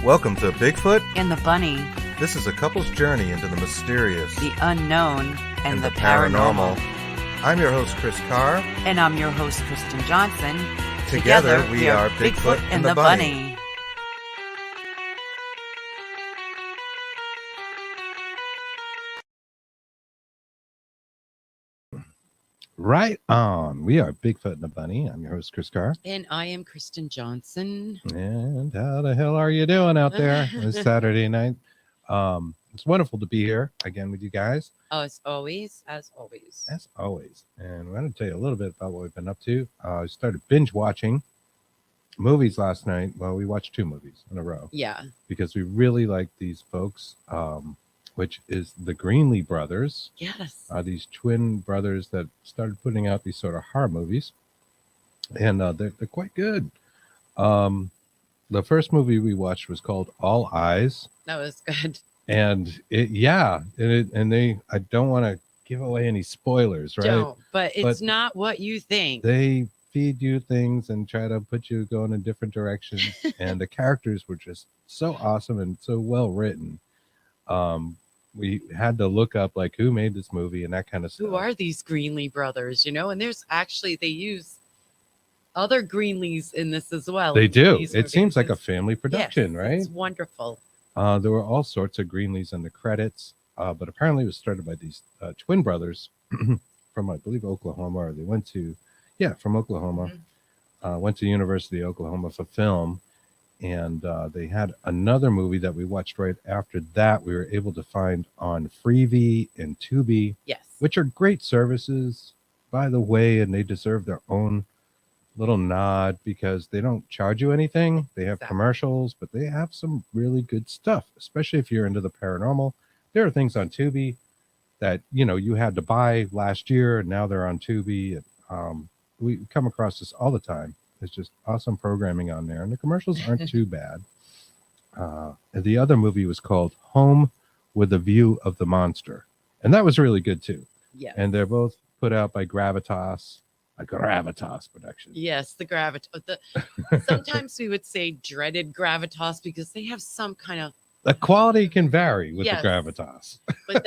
Welcome to Bigfoot and the Bunny. This is a couple's journey into the mysterious, the unknown, and the paranormal. I'm your host, Chris Carr. And I'm your host, Kristen Johnson. Together we are Bigfoot and the Bunny. Right on. We are Bigfoot and the Bunny. I'm your host, Chris Carr. And I am Kristen Johnson. And how the hell are you doing out there this Saturday night? It's wonderful to be here again with you guys. As always. And we're going to tell you a little bit about what we've been up to. I started binge watching movies last night. Well, we watched 2 movies in a row. Yeah. Because we really like these folks, which is the Greenlee brothers. Yes. These twin brothers that started putting out these sort of horror movies. And they're quite good. The first movie we watched was called All Eyes. That was good. And I don't want to give away any spoilers, right? Don't, but it's not what you think. They feed you things and try to put you going in different directions. And the characters were just so awesome and so well written. We had to look up like who made this movie and that kind of stuff. Who are these Greenlee brothers? And there's actually, they use other Greenlees in this as well. They do. It seems like a family production, right? It's wonderful. There were all sorts of Greenlees in the credits, but apparently it was started by these twin brothers from, I believe, Oklahoma, or they went to, from Oklahoma, went to University of Oklahoma for film, and they had another movie that we watched right after that we were able to find on Freevee and Tubi, which are great services, by the way, and they deserve their own little nod because they don't charge you anything. They have commercials, but they have some really good stuff, especially if you're into the paranormal. There are things on Tubi that you had to buy last year and now they're on Tubi. We come across this all the time. It's just awesome programming on there, and the commercials aren't too bad. The other movie was called Home with a View of the Monster, and that was really good too. And they're both put out by Gravitas production. Yes, the Gravitas. Sometimes we would say dreaded Gravitas because they have some kind of. The quality can vary with the Gravitas. But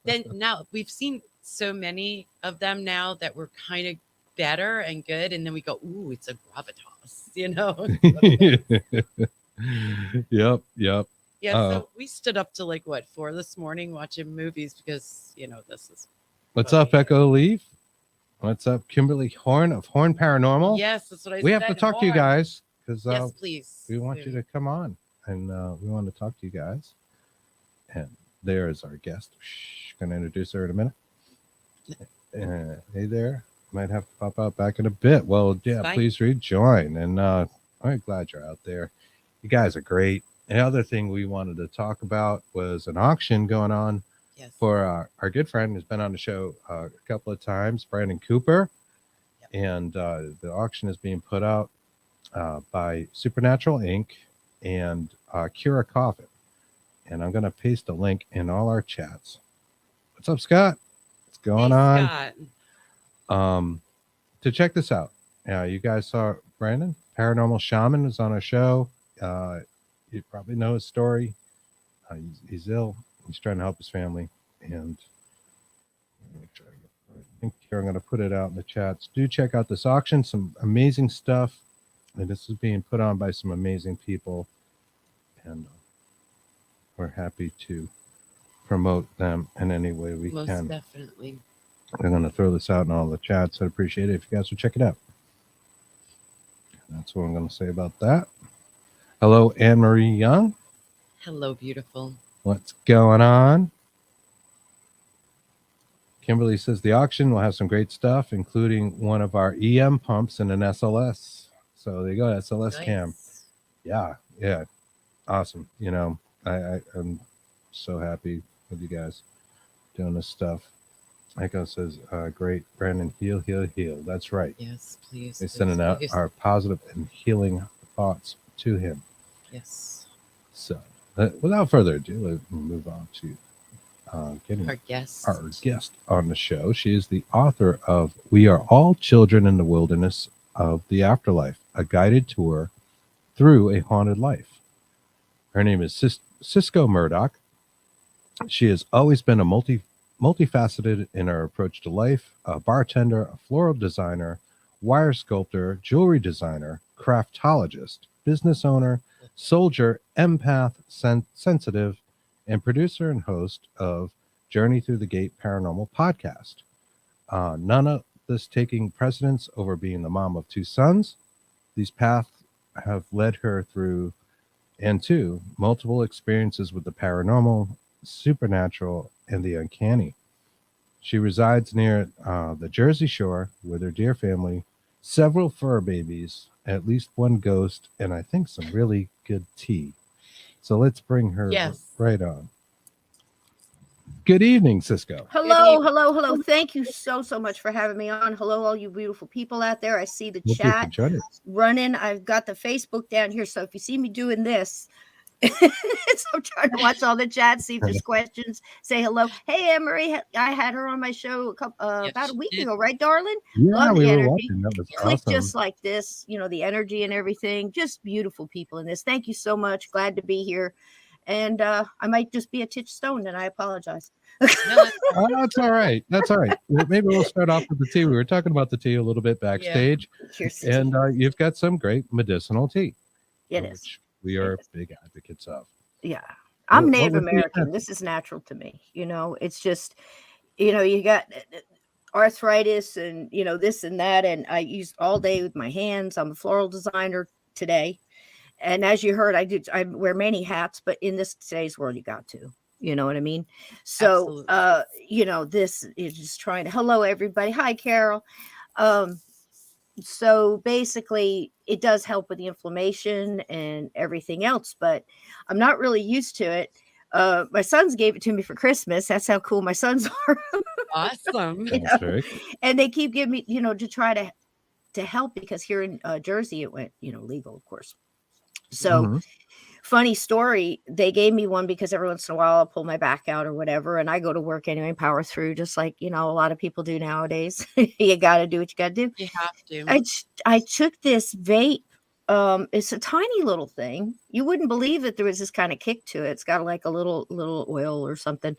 then now we've seen so many of them now that we're kind of better and good, and then we go, ooh, it's a Gravitas, Yep. Yeah. So we stood up to 4 this morning watching movies because this is. What's up, Echo Leaf? What's up, Kimberly Horn of Horn Paranormal? Yes, that's what I said. We have to talk to you guys because yes, please. We want you to come on, and we want to talk to you guys. And there is our guest. Going to introduce her in a minute. Hey there. Might have to pop out back in a bit. Well, please rejoin. And I'm glad you're out there. You guys are great. The other thing we wanted to talk about was an auction going on. For our good friend who's been on the show a couple of times, Brandon Cooper. And the auction is being put out by Supernatural Inc. and Kira Coffin. And I'm going to paste a link in all our chats. What's up, Scott? What's going on? Scott. To check this out. You guys saw Brandon, Paranormal Shaman, is on our show. You probably know his story. He's ill. He's trying to help his family, and I think here I'm going to put it out in the chats. Do check out this auction. Some amazing stuff, and this is being put on by some amazing people, and we're happy to promote them in any way we can. Most definitely. I'm going to throw this out in all the chats. I'd appreciate it if you guys would check it out. That's what I'm going to say about that. Hello, Anne-Marie Young. Hello, beautiful. What's going on? Kimberly says the auction will have some great stuff, including one of our EM pumps and an SLS. So there you go, SLS cam. Yeah. Awesome. I'm so happy with you guys doing this stuff. Echo says, great, Brandon, heal. That's right. Yes, please. They're sending out our positive and healing thoughts to him. Yes. So, without further ado, let's move on to getting our guest on the show. She is the author of We Are All Children in the Wilderness of the Afterlife, a guided tour through a haunted life. Her name is Sysco Murdoch. She has always been a multifaceted in her approach to life, a bartender, a floral designer, wire sculptor, jewelry designer, craftologist, business owner, soldier, empath, sensitive, and producer and host of Journey Through the Gate Paranormal podcast. None of this taking precedence over being the mom of 2 sons. These paths have led her through and to multiple experiences with the paranormal, supernatural, and the uncanny. She resides near the Jersey Shore with her dear family, several fur babies, at least 1 ghost, and I think some really good tea. So let's bring her right on. Good evening, Sysco. Hello. Thank you so much for having me on. Hello, all you beautiful people out there. I see the chat running. I've got the Facebook down here. So if you see me doing this, I'm trying to watch all the chat, see if there's questions, say hello. Hey, Anne-Marie, I had her on my show about a week ago, right, darling? Yeah, Love we the were energy. watching. That was Click awesome. just like this, the energy and everything. Just beautiful people in this. Thank you so much. Glad to be here. And I might just be a titch stoned, and I apologize. That's all right. That's all right. Maybe we'll start off with the tea. We were talking about the tea a little bit backstage. Cheers. And you've got some great medicinal tea. It is. We are big advocates of. Yeah. I'm Native American. This is natural to me. It's just, you got arthritis and, this and that. And I use all day with my hands. I'm a floral designer today. And as you heard, I wear many hats, but in today's world, you got to, you know what I mean? So, this is just trying to, hello, everybody. Hi, Carol. So basically it does help with the inflammation and everything else, but I'm not really used to it. My sons gave it to me for Christmas. That's how cool my sons are. Awesome. And they keep giving me, to try to help, because here in Jersey, it went, legal, of course. So funny story, they gave me one because every once in a while I'll pull my back out or whatever, and I go to work anyway and power through, just like a lot of people do nowadays. You got to do what you got to do. You have to. I took this vape. It's a tiny little thing. You wouldn't believe that there was this kind of kick to it. It's got like a little oil or something.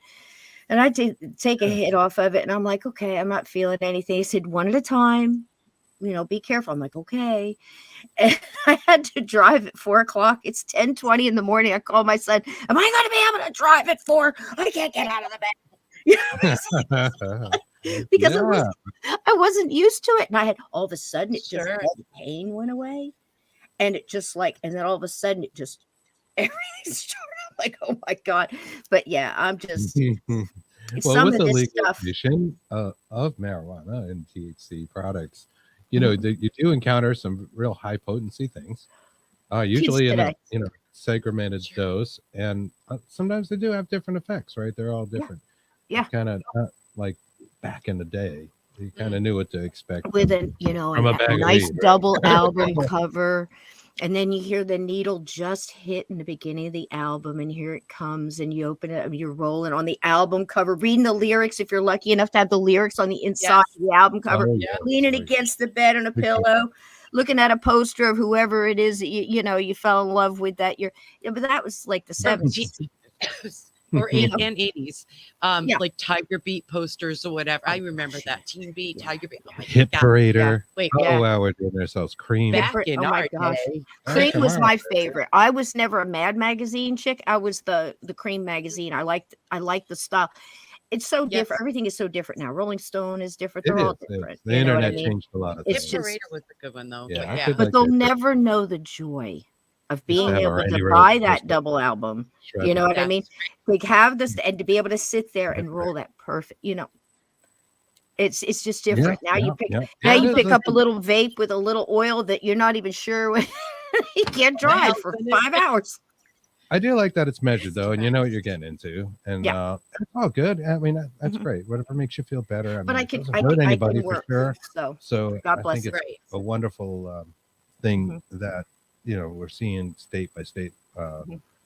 And I did take a hit off of it, and I'm like, okay, I'm not feeling anything. He said, 1 at a time. Be careful. I'm like, okay. And I had to drive at 4:00. It's 10:20 in the morning. I called my son. Am I going to be able to drive at 4? I can't get out of the bed. Because I wasn't used to it. And I had all of a sudden all the pain went away. And it just and then all of a sudden it just, everything started. I'm like, oh my God. But yeah, I'm just, well, with the legalization of marijuana and THC products, you do encounter some real high potency things, usually in a segmented dose, and sometimes they do have different effects, right? They're all different. Yeah. Kind of like back in the day, you kind of knew what to expect with a nice double album cover. And then you hear the needle just hit in the beginning of the album, and here it comes, and you open it, and you're rolling on the album cover, reading the lyrics if you're lucky enough to have the lyrics on the inside of the album cover, leaning against the bed on a pillow, looking at a poster of whoever it is that you fell in love with that year. But that was like the 70s. Or 80s, like Tiger Beat posters or whatever. I remember that Teen Beat, Tiger Beat, Hit Parader. Wait, wow, we're doing ourselves. Cream. Back in my gosh, Cream was my favorite. I was never a Mad magazine chick. I was the Cream magazine. I liked the style. It's so different. Everything is so different now. Rolling Stone is different. They're all different. The internet changed a lot of things. Hit Parader was a good one though. Yeah, but they'll never know the joy of being able to buy that double album. You know what I mean? Like have this, and to be able to sit there and roll that perfect, it's just different. Now you pick up a little vape with a little oil that you're not even sure when you can't drive for 5 hours. I do like that it's measured though, and you know what you're getting into, and it's all good. I mean, that's great. Whatever makes you feel better. But I can hurt anybody for sure. So God bless. I think it's a wonderful thing that we're seeing state by state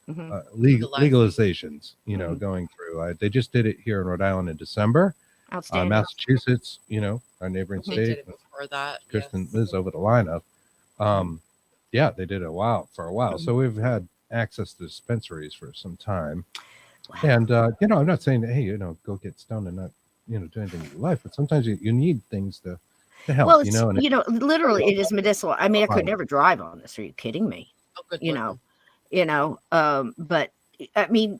legalizations, going through. They just did it here in Rhode Island in December. Massachusetts, our neighboring state. Before that, Kristen Liz over the lineup. They did it for a while. So we've had access to dispensaries for some time. Wow. And, I'm not saying, hey, go get stoned and not, do anything with your life, but sometimes you need things to help, Well, it's, and literally it is medicinal. I mean, I could Right. never drive on this. Are you kidding me? Oh, good You Lord. know, but I mean,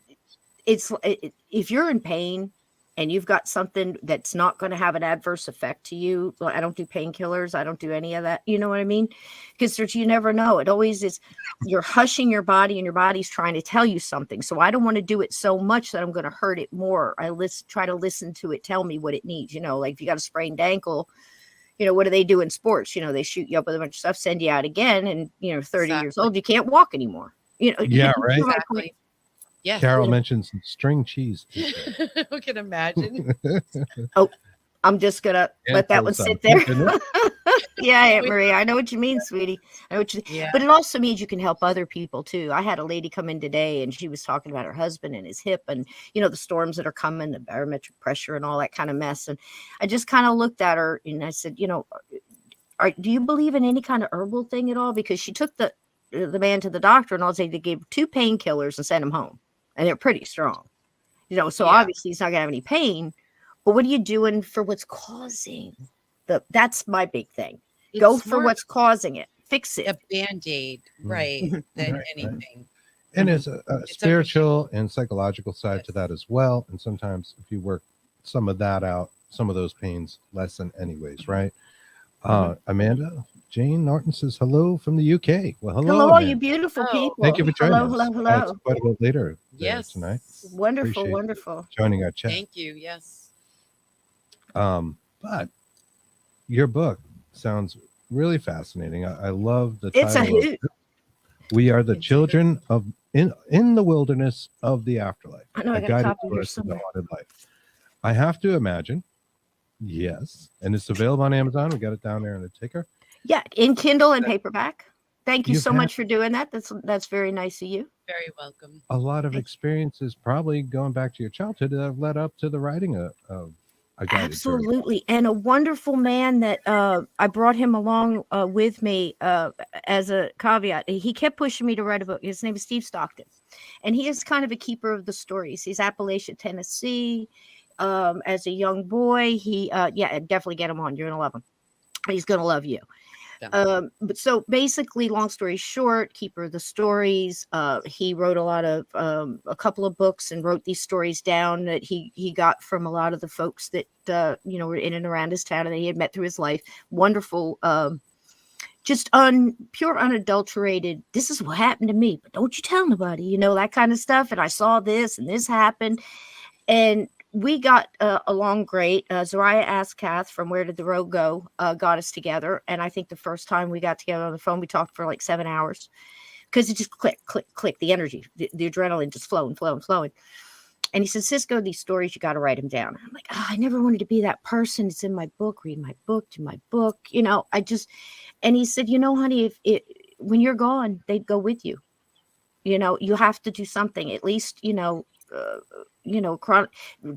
if you're in pain and you've got something that's not going to have an adverse effect to you, I don't do painkillers. I don't do any of that. You know what I mean? Because you never know. It always is. You're hushing your body, and your body's trying to tell you something. So I don't want to do it so much that I'm going to hurt it more. I try to listen to it tell me what it needs. Like if you got a sprained ankle, what do they do in sports? They shoot you up with a bunch of stuff, send you out again, and 30 years Exactly. old, you can't walk anymore. Yeah, you know right. my point. Exactly. Yes. Carol mentioned some string cheese. I can imagine. I'm just gonna let that one sit there. Yeah, Aunt Marie, I know what you mean, sweetie. I know what you. Yeah. But it also means you can help other people too. I had a lady come in today, and she was talking about her husband and his hip, and the storms that are coming, the barometric pressure, and all that kind of mess. And I just kind of looked at her, and I said, do you believe in any kind of herbal thing at all? Because she took the man to the doctor, and all they gave 2 painkillers and sent him home, and they're pretty strong. So Yeah. obviously he's not gonna have any pain. But what are you doing for what's causing that's my big thing. Go for more what's causing it. Fix it. a Band-Aid, right, than Right. anything. And there's a It's spiritual and psychological side to that as well. And sometimes if you work some of that out, some of those pains lessen anyways, right? Amanda Jane Norton says hello from the UK. Well, hello, Hello, all you Amanda. beautiful Oh, people. Thank you for joining hello, us. hello. It's quite a bit later Yes. tonight. Wonderful, Appreciate you wonderful. joining our chat. Thank you. Yes. But your book sounds really fascinating. I love the It's a title. hoot. We are the It's a children of in the wilderness of the afterlife. I know I got a guided copy here tours to the somewhere. haunted life. I have to imagine. Yes, and it's available on Amazon. We got it down there in the ticker. Yeah, in Kindle and paperback. Thank you You've so had- much for doing that. That's very nice of you. Very welcome. A lot of experiences, probably going back to your childhood, that have led up to the writing of a guided tour. Absolutely. And a wonderful man that I brought him along with me as a caveat. He kept pushing me to write a book. His name is Steve Stockton. And he is kind of a keeper of the stories. He's Appalachia, Tennessee. As a young boy, he definitely get him on. You're going to love him. He's going to love you. But so basically, long story short, keeper of the stories. He wrote a couple of books and wrote these stories down that he got from a lot of the folks that were in and around his town and that he had met through his life. Wonderful, just pure unadulterated. This is what happened to me, but don't you tell nobody. That kind of stuff. And I saw this and this happened, and we got along great. Zariah asked Kath from Where Did the Road Go got us together. And I think the first time we got together on the phone, we talked for like 7 hours because it just click. The energy, the adrenaline just flowing. And he said, Sysco, these stories, you got to write them down. I'm like, I never wanted to be that person. It's in my book, read my book, do my book. And he said, honey, when you're gone, they'd go with you. You have to do something, at least,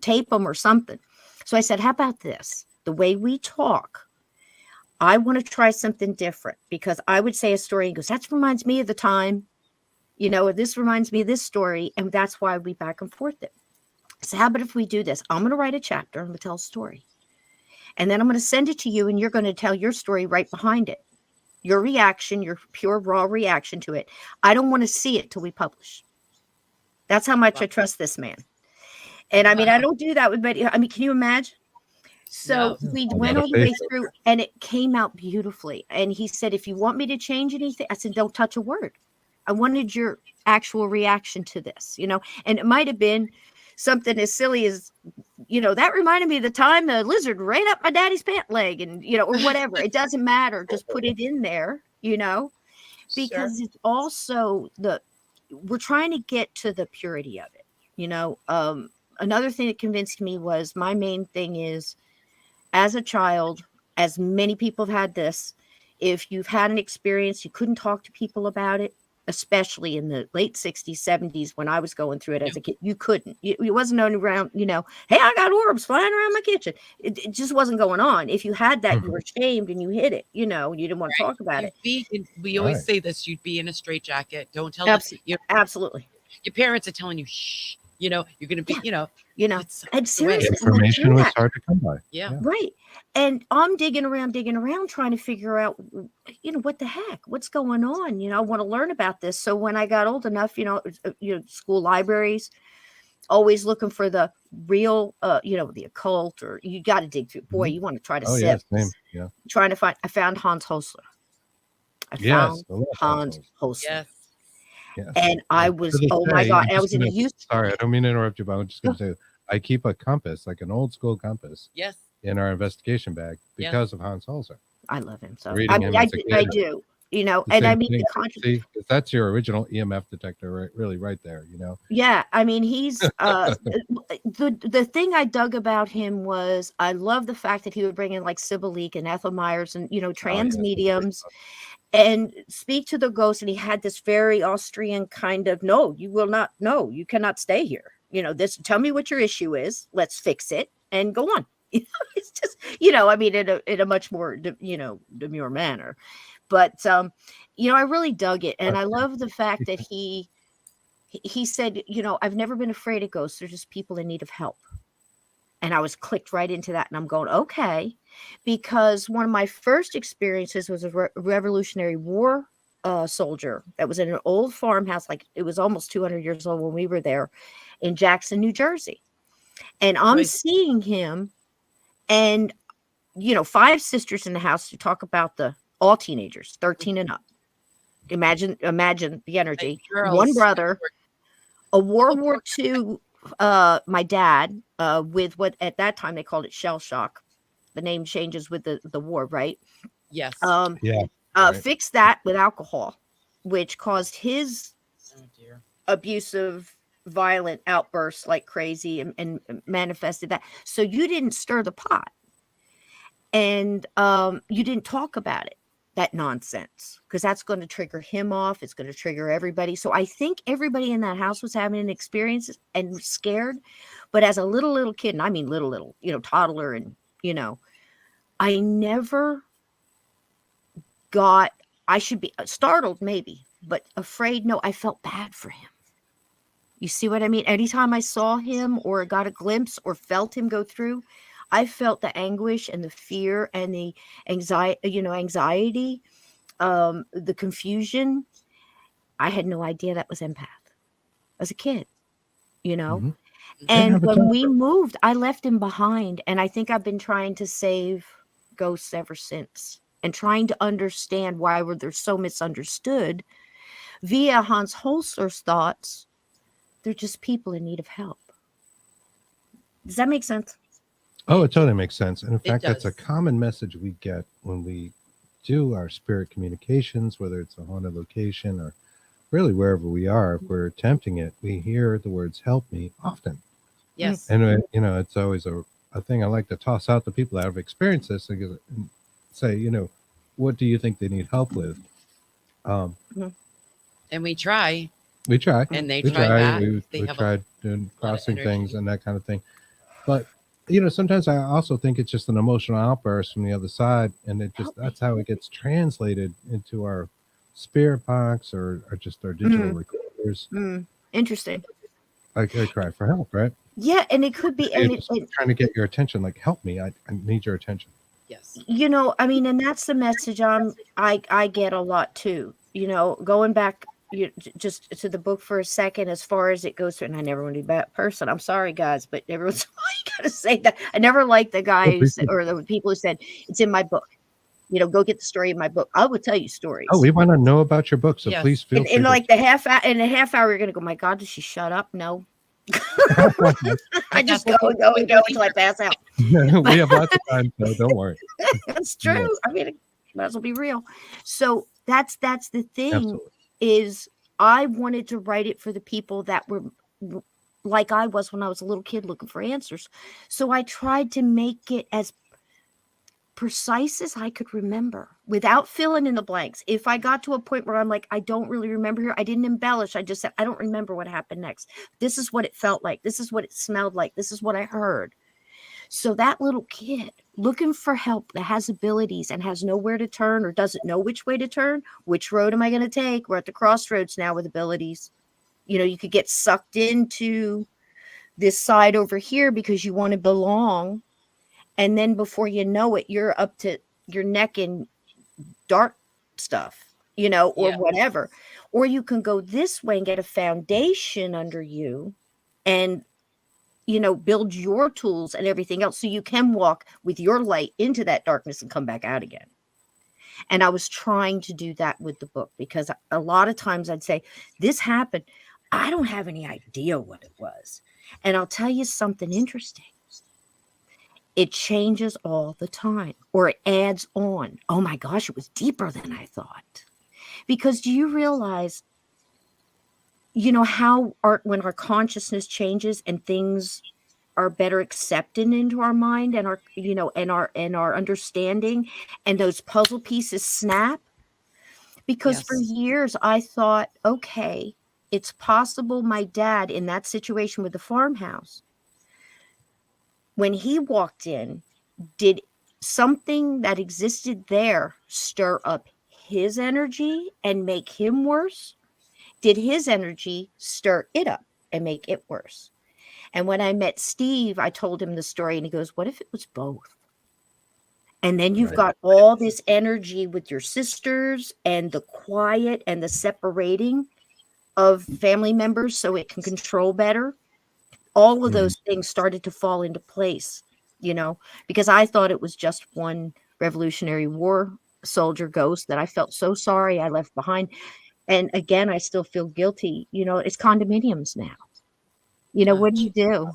tape them or something. So I said, how about this? The way we talk, I want to try something different, because I would say a story and he goes, that reminds me of the time, this reminds me of this story. And that's why we back and forth it. So how about if we do this? I'm going to write a chapter. I'm going to tell a story. And then I'm going to send it to you, and you're going to tell your story right behind it. Your reaction, your pure raw reaction to it. I don't want to see it till we publish. That's how much I trust this man. And I mean, I don't do that with, but I mean, can you imagine? So we went all the way through, and it came out beautifully. And he said, if you want me to change anything, I said, don't touch a word. I wanted your actual reaction to this, and it might have been something as silly as, that reminded me of the time the lizard ran up my daddy's pant leg, and, or whatever. It doesn't matter. Just put it in there, because it's also we're trying to get to the purity of it. Another thing that convinced me was, my main thing is, as a child, as many people have had this, if you've had an experience, you couldn't talk to people about it, especially in the late 60s, 70s, when I was going through it as a kid. You couldn't. It wasn't only around, hey, I got orbs flying around my kitchen. It just wasn't going on. If you had that, you were shamed and you hid it. You didn't want to talk about it. We always say this, you'd be in a straitjacket. Don't tell Absolutely. Your parents are telling you, shh, you're going to be, and seriously, information was hard to come by. Yeah. Right. And I'm digging around, trying to figure out, what the heck, what's going on? I want to learn about this. So when I got old enough, school libraries, always looking for the real, the occult, or you got to dig through. Boy, you want to try to sift. Yeah. Trying to find, I found Hans Holzer. Hans Holzer. Yes. Yes. And I was, my God, I was in a youth. Sorry, I don't mean to interrupt you, but I'm just going to say, I keep a compass, like an old school compass. Yes. In our investigation bag because of Hans Holzer. I love him so. I do. And I mean, see, that's your original EMF detector, really, right there. Yeah, I mean, he's the thing I dug about him was I love the fact that he would bring in like Sybil Leek and Ethel Myers and trans mediums and speak to the ghost. And he had this very Austrian kind of, no, you will not, no, you cannot stay here. This, tell me what your issue is. Let's fix it and go on. It's just, I mean, in a much more, demure manner. But, I really dug it. And I love the fact that he said, I've never been afraid of ghosts. They're just people in need of help. And I was clicked right into that. And I'm going, okay. Because one of my first experiences was a Revolutionary War soldier that was in an old farmhouse. Like it was almost 200 years old when we were there in Jackson, New Jersey. And I'm seeing him. And, 5 sisters in the house to talk about all teenagers, 13 and up. Imagine the energy. One brother, a World War II, my dad, with what at that time they called it shell shock. The name changes with the war, right? Yes. Fixed that with alcohol, which caused his abusive, violent outbursts like crazy and manifested that. So you didn't stir the pot. And you didn't talk about it, that nonsense, because that's going to trigger him off. It's going to trigger everybody. So I think everybody in that house was having an experience and scared. But as a little kid, and I mean little, toddler, and, I never I should be startled maybe, but afraid. No, I felt bad for him. You see what I mean? Anytime I saw him or got a glimpse or felt him go through, I felt the anguish and the fear and the anxiety, the confusion. I had no idea that was empath as a kid, Mm-hmm. And when we moved, I left him behind. And I think I've been trying to save ghosts ever since and trying to understand why they're so misunderstood via Hans Holzer's thoughts. They're just people in need of help. Does that make sense? Oh, it totally makes sense. And in fact, that's a common message we get when we do our spirit communications, whether it's a haunted location or really wherever we are. If we're attempting it, we hear the words "help me" often. Yes. And it's always a thing I like to toss out to people that have experienced this and say, what do you think they need help with? And we try. We try. And they try back. We tried doing crossing things and that kind of thing. But sometimes I also think it's just an emotional outburst from the other side, and that's how it gets translated into our spirit box or just our digital recorders. Interesting. Like I cry for help, right? Yeah, and it could be trying to get your attention, like help me, I need your attention. Yes. I mean, and that's the message I get a lot too. Going back just to the book for a second, as far as it goes to, and I never want to be that person. I'm sorry, guys, but everyone's gotta say that. I never liked the guy or the people who said it's in my book. Go get the story in my book. I will tell you stories. Oh, we want to know about your book, so please feel free. In like the half hour, you're gonna go, my God, does she shut up? No. I just go until I pass out. We have lots of time, so don't worry. That's true. Yes. I mean, might as well be real. So that's the thing. Absolutely. Is I wanted to write it for the people that were like I was when I was a little kid looking for answers. So I tried to make it as precise as I could remember without filling in the blanks. If I got to a point where I'm like, I don't really remember here, I didn't embellish. I just said, I don't remember what happened next. This is what it felt like. This is what it smelled like. This is what I heard. So that little kid looking for help that has abilities and has nowhere to turn or doesn't know which way to turn, which road am I going to take? We're at the crossroads now with abilities. You know, you could get sucked into this side over here because you want to belong. And then before you know it, you're up to your neck in dark stuff, you know, or whatever. Or you can go this way and get a foundation under you and, you know, build your tools and everything else so you can walk with your light into that darkness and come back out again. And I was trying to do that with the book because a lot of times I'd say, this happened. I don't have any idea what it was. And I'll tell you something interesting. It changes all the time, or it adds on. Oh my gosh, it was deeper than I thought. Because do you realize, you know, how when our consciousness changes and things are better accepted into our mind and our, you know, and our understanding, and those puzzle pieces snap? Because for years I thought, okay, it's possible my dad in that situation with the farmhouse, when he walked in, did something that existed there stir up his energy and make him worse? Did his energy stir it up and make it worse? And when I met Steve, I told him the story and he goes, what if it was both? And then you've got all this energy with your sisters and the quiet and the separating of family members so it can control better. All of those things started to fall into place, you know, because I thought it was just one Revolutionary War soldier ghost that I felt so sorry I left behind. And again, I still feel guilty. You know, it's condominiums now. You know, what do you do?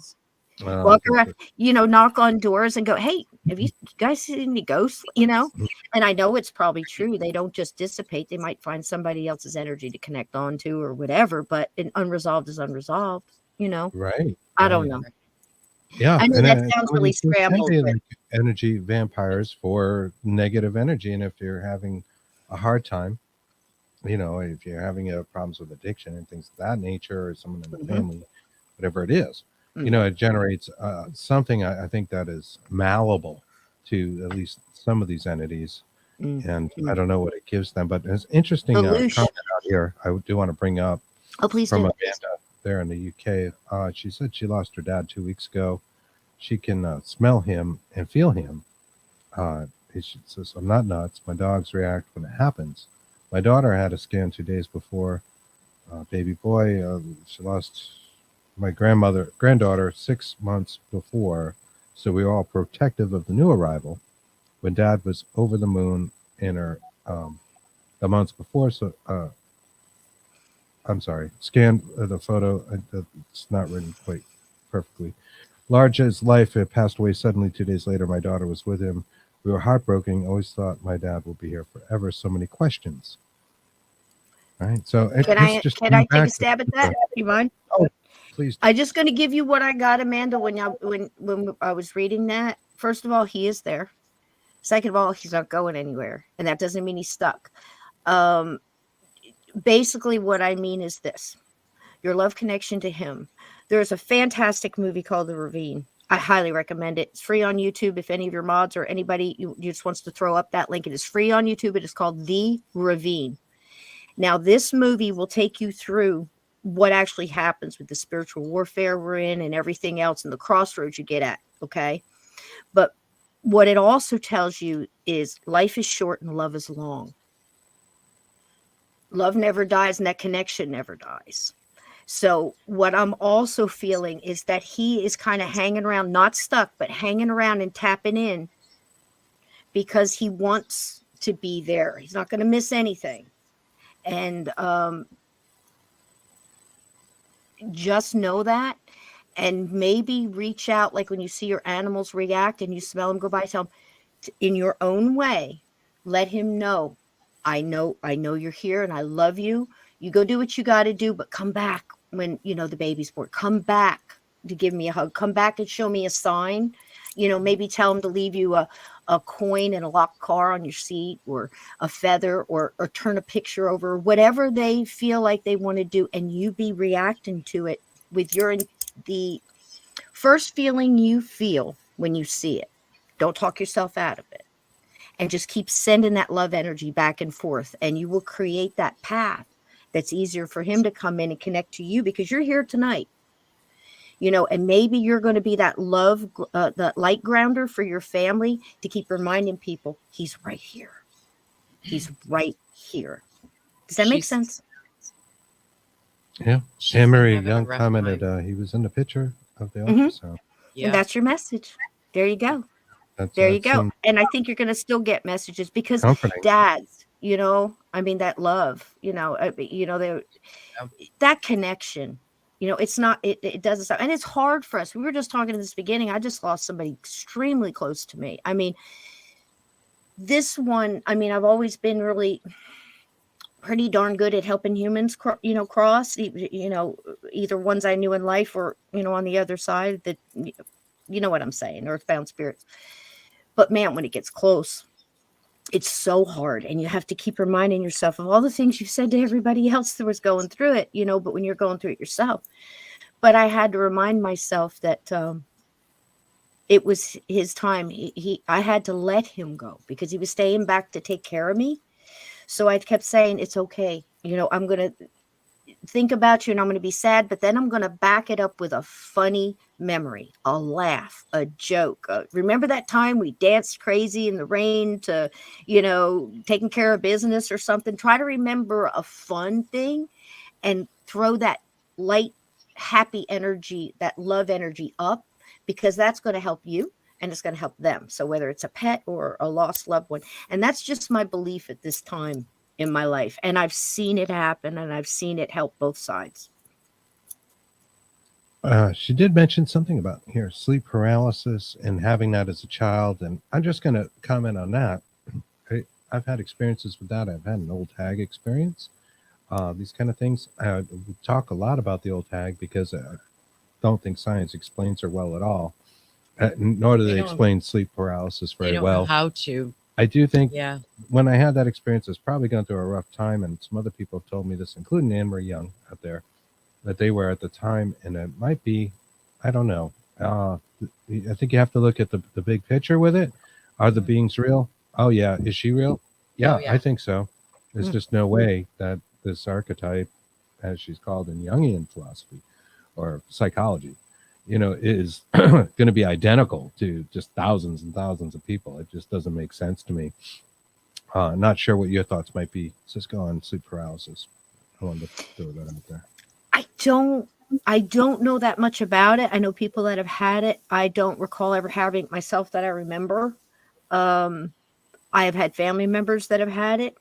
Walk around, you know, knock on doors and go, hey, have you guys seen any ghosts? You know, and I know it's probably true. They don't just dissipate. They might find somebody else's energy to connect on to or whatever, but unresolved is unresolved, you know? Right. I don't know. Yeah. I know that sounds really scrambled. Like energy vampires for negative energy. And if you're having a hard time, you know, if you're having problems with addiction and things of that nature, or someone in the family, whatever it is, you know, it generates something I think that is malleable to at least some of these entities. And I don't know what it gives them, but it's interesting comment out here I do want to bring up from Amanda there in the UK. She said she lost her dad 2 weeks ago. She can smell him and feel him. She says, I'm not nuts. My dogs react when it happens. My daughter had a scan 2 days before. Baby boy, she lost my granddaughter 6 months before. So we were all protective of the new arrival when dad was over the moon in her the months before. So I'm sorry, scan the photo. It's not written quite perfectly. Large as life, it passed away suddenly 2 days later. My daughter was with him. We were heartbroken. Always thought my dad will be here forever. So many questions. All right. So can I take a stab at that? You mind? Oh, please. I'm just going to give you what I got, Amanda, when I was reading that. First of all, he is there. Second of all, he's not going anywhere. And that doesn't mean he's stuck. Basically, what I mean is this. Your love connection to him. There's a fantastic movie called The Ravine. I highly recommend it. It's free on YouTube. If any of your mods or anybody you just wants to throw up that link, it is free on YouTube. It is called The Ravine. Now, this movie will take you through what actually happens with the spiritual warfare we're in and everything else and the crossroads you get at, okay? But what it also tells you is life is short and love is long. Love never dies and that connection never dies. So what I'm also feeling is that he is kind of hanging around, not stuck, but hanging around and tapping in because he wants to be there. He's not going to miss anything. And just know that, and maybe reach out, like when you see your animals react and you smell them go by, tell them in your own way, let him know, I know you're here and I love you. You go do what you got to do, but come back when, you know, the baby's born. Come back to give me a hug. Come back and show me a sign. You know, maybe tell him to leave you a a coin in a locked car on your seat, or a feather, or turn a picture over, whatever they feel like they want to do, and you be reacting to it with the first feeling you feel when you see it. Don't talk yourself out of it, and just keep sending that love energy back and forth, and you will create that path that's easier for him to come in and connect to you, because you're here tonight. And maybe you're going to be that that light grounder for your family, to keep reminding people he's right here. He's right here. Does that make sense? Yeah. She's Anne Marie having a Young rough commented time. he was in the picture of the Mhm. ultrasound. Yeah. And that's your message. There you go. That's, There you that go. seemed And I think you're going to still get messages, because comforting. dads, I mean, that love, that connection, it's not, it doesn't stop. And it's hard for us. We were just talking in this beginning. I just lost somebody extremely close to me. I mean, this one, I've always been really pretty darn good at helping humans, cross, either ones I knew in life, or, on the other side, that, you know what I'm saying, earthbound spirits. But man, when it gets close, it's so hard. And you have to keep reminding yourself of all the things you've said to everybody else that was going through it, but when you're going through it yourself. But I had to remind myself that it was his time. I had to let him go, because he was staying back to take care of me. So I kept saying, it's okay. I'm going to think about you, and I'm going to be sad, but then I'm going to back it up with a funny memory, a laugh, a joke. Remember that time we danced crazy in the rain to, taking care of business or something? Try to remember a fun thing and throw that light, happy energy, that love energy up, because that's going to help you and it's going to help them. So whether it's a pet or a lost loved one, and that's just my belief at this time in my life. And I've seen it happen, and I've seen it help both sides. She did mention something about sleep paralysis and having that as a child. And I'm just going to comment on that. I've had experiences with that. I've had an old hag experience. These kind of things. We talk a lot about the old hag, because I don't think science explains her well at all. Nor do they explain sleep paralysis very well. Know how to. I do think Yeah. when I had that experience, I was probably going through a rough time, and some other people have told me this, including Anne Marie Young out there, that they were at the time, and it might be, I don't know. I think you have to look at the big picture with it. Are the beings real? Oh yeah. Is she real? Yeah, yeah. I think so. There's just no way that this archetype, as she's called in Jungian philosophy or psychology, is going to be identical to just thousands and thousands of people. It just doesn't make sense to me. Not sure what your thoughts might be, Sysco, on sleep paralysis. I wanted to throw that out there. I don't know that much about it. I know people that have had it. I don't recall ever having it myself that I remember. I have had family members that have had it.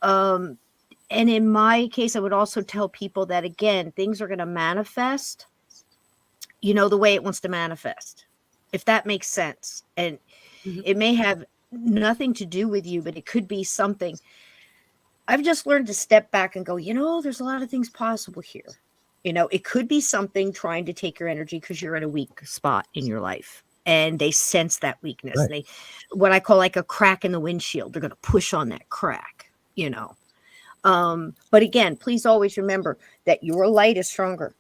And in my case, I would also tell people that, again, things are going to manifest, the way it wants to manifest, if that makes sense. And it may have nothing to do with you, but it could be something. I've just learned to step back and go, there's a lot of things possible here. It could be something trying to take your energy because you're at a weak spot in your life, and they sense that weakness. Right. They, what I call like a crack in the windshield, they're going to push on that crack, But again, please always remember that your light is stronger.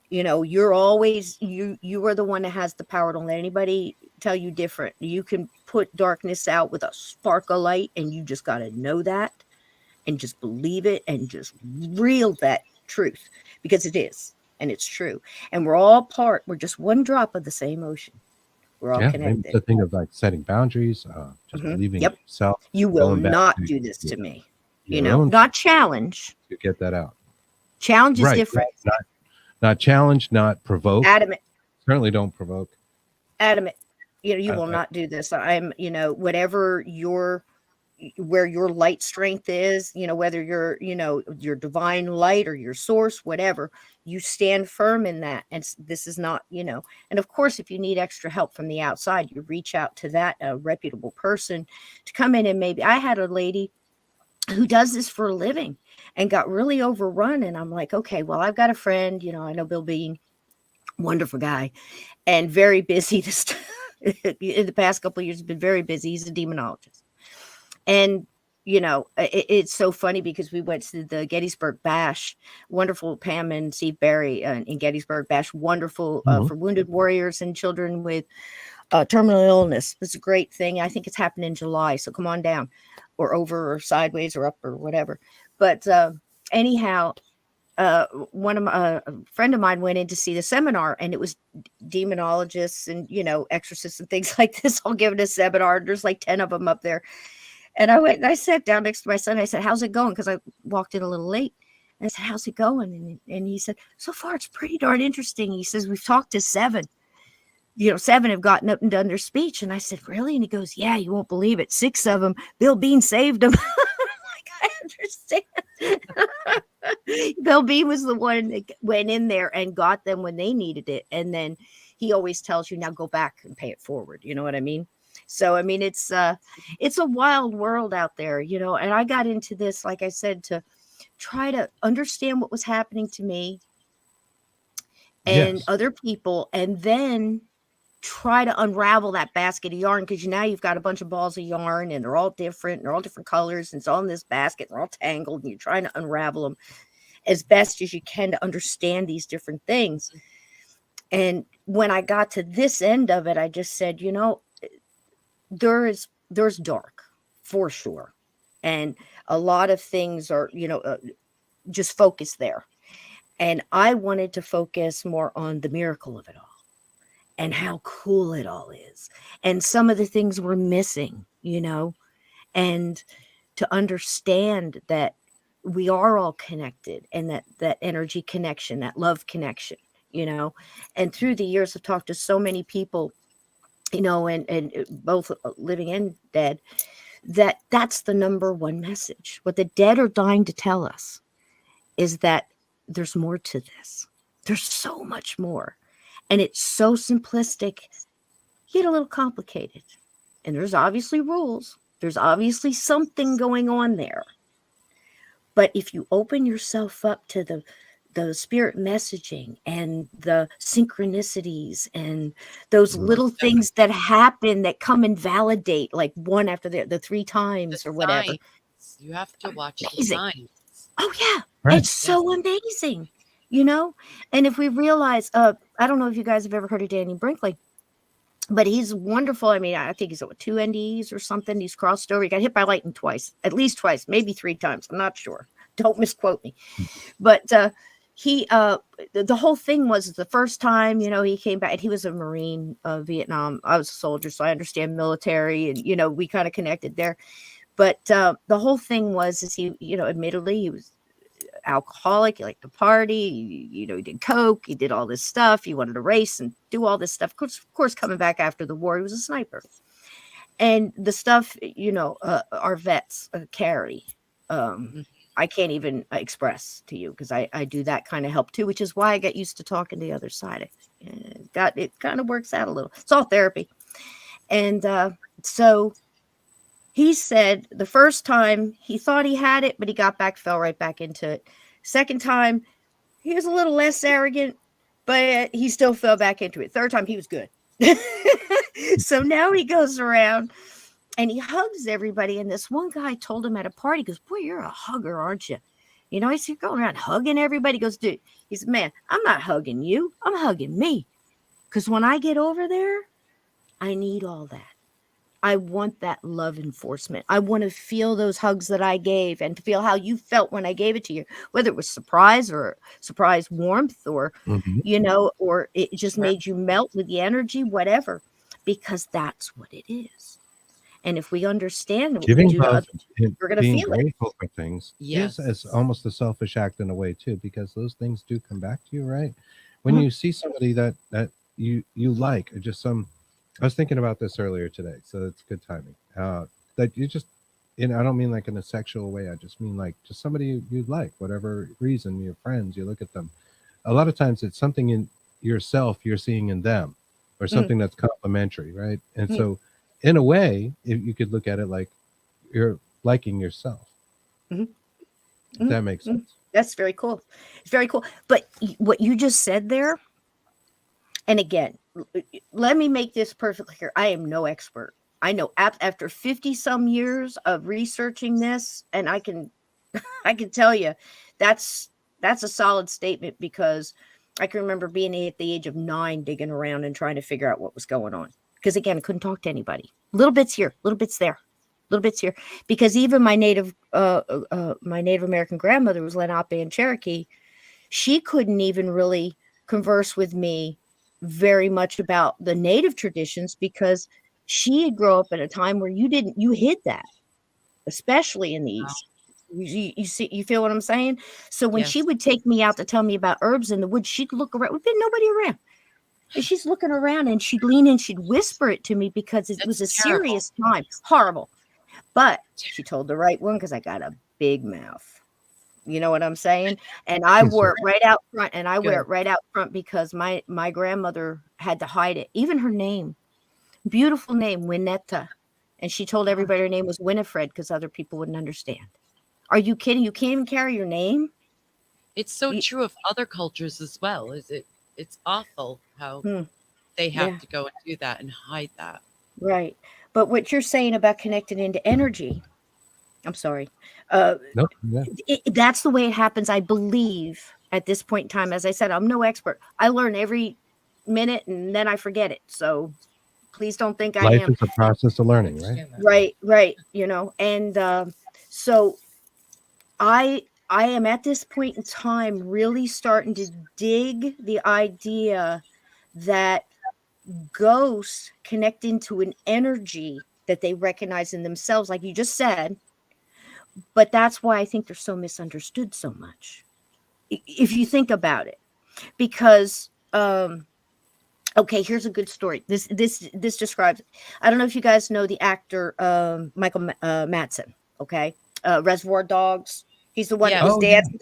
You're always, you are the one that has the power. Don't let anybody tell you different. You can put darkness out with a spark of light, and you just got to know that and just believe it and just reel that truth, because it is, and it's true. And we're just one drop of the same ocean. We're all connected. It's a thing of like setting boundaries, just believing in yourself. You will not do this to me. Not challenge. To get that out. Challenge is different. Right. Not challenge, not provoke. Adamant. Certainly don't provoke. Adamant. You will not do this. I'm, whatever where your light strength is, whether you're, your divine light or your source, whatever, you stand firm in that. And this is not, and of course, if you need extra help from the outside, you reach out to that reputable person to come in. And maybe I had a lady who does this for a living and got really overrun. And I'm like, okay, well, I've got a friend, I know Bill Bean, wonderful guy, and very busy in the past couple of years, he's been very busy. He's a demonologist. And, it's so funny because we went to the Gettysburg Bash, wonderful Pam and Steve Barry in Gettysburg Bash, wonderful Mhm. for wounded warriors and children with terminal illness. It's a great thing. I think it's happening in July. So come on down or over or sideways or up or whatever. But anyhow, a friend of mine went in to see the seminar, and it was demonologists and exorcists and things like this all giving a seminar. There's like 10 of them up there, and I went and I sat down next to my son. I said, "How's it going?" Because I walked in a little late. And I said, "How's it going?" And he said, "So far it's pretty darn interesting." He says, "We've talked to 7. 7 have gotten up and done their speech." And I said, "Really?" And he goes, "Yeah, you won't believe it. 6 of them, Bill Bean saved them." Like, I understand. Bill Bean was the one that went in there and got them when they needed it. And then he always tells you, now go back and pay it forward. You know what I mean? So, I mean, it's a wild world out there, and I got into this, like I said, to try to understand what was happening to me and Yes. other people, and then try to unravel that basket of yarn, because now you've got a bunch of balls of yarn and they're all different and they're all different colors and it's all in this basket and they're all tangled, and you're trying to unravel them as best as you can to understand these different things. And when I got to this end of it, I just said, there's dark for sure, and a lot of things are just focused there, and I wanted to focus more on the miracle of it all and how cool it all is, and some of the things we're missing, and to understand that we are all connected, and that energy connection, that love connection, and through the years I've talked to so many people, and both living and dead, that's the number one message. What the dead are dying to tell us is that there's more to this. There's so much more. And it's so simplistic, yet a little complicated. And there's obviously rules. There's obviously something going on there. But if you open yourself up to the spirit messaging and the synchronicities and those little things that happen that come and validate, like one after the 3 times The or whatever. signs. You have to watch the Amazing. signs. Oh yeah. Right. It's so amazing, and if we realize, I don't know if you guys have ever heard of Danny Brinkley, but he's wonderful. I mean, I think he's at 2 NDEs or something. He's crossed over. He got hit by lightning twice, at least twice, maybe 3 times. I'm not sure. Don't misquote me. But he the whole thing was the first time, he came back, and he was a Marine of Vietnam. I was a soldier, so I understand military, and we kind of connected there. But the whole thing is he, admittedly, he was alcoholic. He liked to party. He did coke. He did all this stuff. He wanted to race and do all this stuff. Of course, coming back after the war, he was a sniper. And the stuff, our vets carry, I can't even express to you, because I do that kind of help too, which is why I get used to talking to the other side. It kind of works out a little. It's all therapy. And so he said the first time he thought he had it, but he fell right back into it. Second time, he was a little less arrogant, but he still fell back into it. Third time, he was good. So now he goes around and he hugs everybody. And this one guy told him at a party, he goes, "Boy, you're a hugger, aren't you?" I said, "You're going around hugging everybody." He goes, "Dude," he said, "Man, I'm not hugging you. I'm hugging me. Because when I get over there, I need all that. I want that love enforcement. I want to feel those hugs that I gave, and to feel how you felt when I gave it to you, whether it was surprise or surprise warmth, or, or it just made you melt with the energy, whatever, because that's what it is. And if we understand what we Giving do to love others, and we're going to being feel it. grateful for things Yes. is almost a selfish act in a way too, because those things do come back to you, right? When you see somebody that you like, or just I was thinking about this earlier today, so it's good timing. That you just, I don't mean like in a sexual way. I just mean like just somebody you like, whatever reason, your friends, you look at them. A lot of times it's something in yourself you're seeing in them, or something that's complementary, right? And so in a way, if you could look at it like you're liking yourself. If that makes sense. That's very cool. It's very cool. But what you just said there, And again, let me make this perfectly clear. I am no expert. I know after 50 some years of researching this, and I can tell you that's a solid statement, because I can remember being at the age of 9 digging around and trying to figure out what was going on. Because again, I couldn't talk to anybody. Little bits here, little bits there, little bits here. Because even my Native American grandmother was Lenape and Cherokee. She couldn't even really converse with me very much about the Native traditions, because she had grown up at a time where you hid that, especially in the East. You see, you feel what I'm saying? So when she Yes. would take me out to tell me about herbs in the woods, she'd look around. There'd be nobody around. And she's looking around, and she'd lean in, she'd whisper it to me, because it was a That's terrible. serious time. Horrible. But she told the right one, because I got a big mouth. You know what I'm saying? And I wore it right out front, and I wear it right out front because my grandmother had to hide it. Even her name, beautiful name, Winetta. And she told everybody her name was Winifred because other people wouldn't understand. Are you kidding? You can't even carry your name? It's so true of other cultures as well. It's awful how they have Yeah. to go and do that and hide that. Right. But what you're saying about connecting into energy, I'm sorry. Nope. Yeah. That's the way it happens, I believe, at this point in time. As I said, I'm no expert. I learn every minute and then I forget it. So please don't think I Life am. is a process of learning, right? Right. You know, and so I am at this point in time really starting to dig the idea that ghosts connect into an energy that they recognize in themselves, like you just said. But that's why I think they're so misunderstood so much, if you think about it. Because okay, here's a good story. This describes, I don't know if you guys know the actor Michael Madsen. Okay, Reservoir Dogs. He's the one that was dancing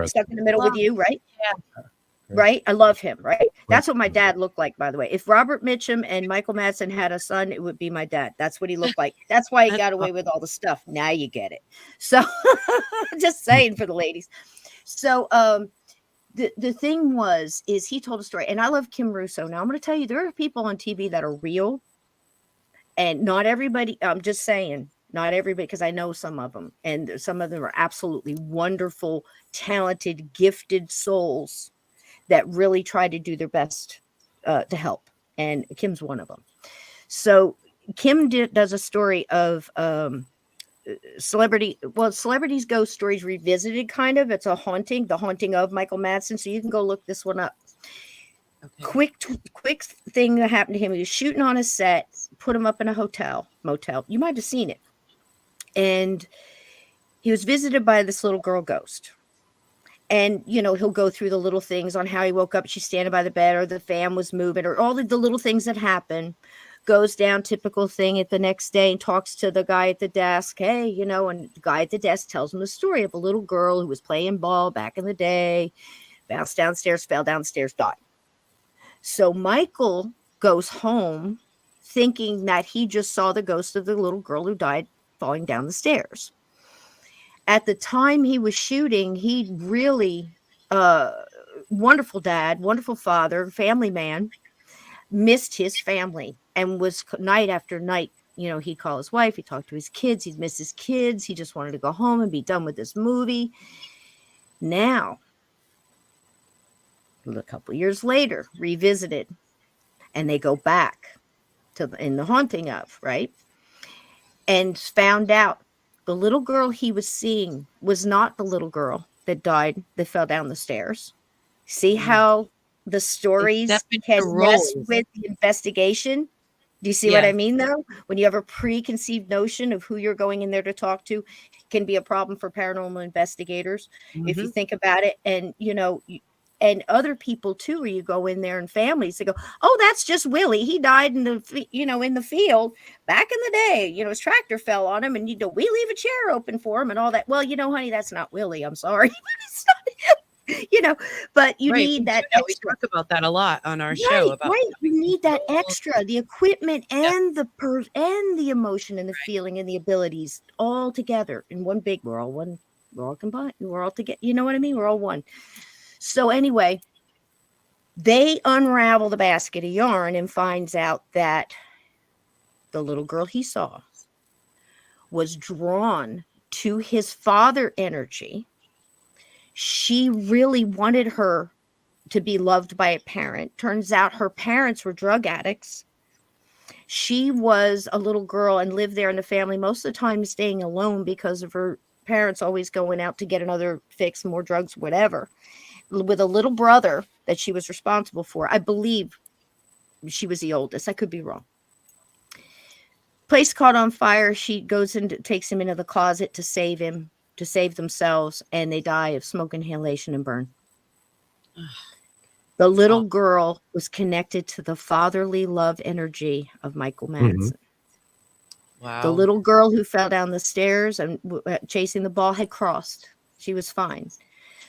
stuck in the middle with you, right? Yeah. Right. I love him. Right. That's what my dad looked like, by the way. If Robert Mitchum and Michael Madsen had a son, it would be my dad. That's what he looked like. That's why he got away with all the stuff. Now you get it. So just saying for the ladies. So the thing is he told a story, and I love Kim Russo. Now I'm going to tell you, there are people on TV that are real, and not everybody. I'm just saying, not everybody, because I know some of them, and some of them are absolutely wonderful, talented, gifted souls that really try to do their best to help. And Kim's one of them. So Kim does a story of celebrities ghost stories revisited, kind of. It's a haunting, the haunting of Michael Madsen. So you can go look this one up. Okay. Quick thing that happened to him. He was shooting on a set, put him up in a motel. You might have seen it. And he was visited by this little girl ghost. And, you know, he'll go through the little things on how he woke up. She's standing by the bed, or the fan was moving, or all the little things that happen. Goes down, typical thing, at the next day, and talks to the guy at the desk. Hey, you know, and the guy at the desk tells him the story of a little girl who was playing ball back in the day, bounced downstairs, fell downstairs, died. So Michael goes home thinking that he just saw the ghost of the little girl who died falling down the stairs. At the time he was shooting, he really, wonderful dad, wonderful father, family man, missed his family, and was night after night, you know, he'd call his wife, he'd talk to his kids, he'd miss his kids. He just wanted to go home and be done with this movie. Now, a couple years later, revisited, and they go back to in the haunting of, right? And found out the little girl he was seeing was not the little girl that died, that fell down the stairs. See how the stories can mess with the investigation? Do you see what I mean, though? When you have a preconceived notion of who you're going in there to talk to, it can be a problem for paranormal investigators, if you think about it. And, you know, and other people too, where you go in there and families, they go, oh, that's just Willie. He died in the, you know, in the field back in the day. You know, his tractor fell on him, and you know, we leave a chair open for him and all that. Well, you know, honey, that's not Willie. I'm sorry. It's not him. You know, but you need that. We talk about that a lot on our show. About you need that extra, the equipment and the emotion and the feeling and the abilities all together in one big. We're all combined. We're all together. You know what I mean? We're all one. So anyway, They unravel the basket of yarn and finds out that the little girl he saw was drawn to his father energy. She really wanted her to be loved by a parent. Turns out her parents were drug addicts. She was a little girl and lived there in the family, most of the time staying alone because of her parents always going out to get another fix, more drugs, whatever, with a little brother that she was responsible for. I believe she was the oldest. I could be wrong. Place caught on fire. She goes and takes him into the closet to save him, to save themselves, and they die of smoke inhalation and burn. The little girl was connected to the fatherly love energy of Michael Madsen. Wow. The little girl who fell down the stairs and chasing the ball had crossed. She was fine.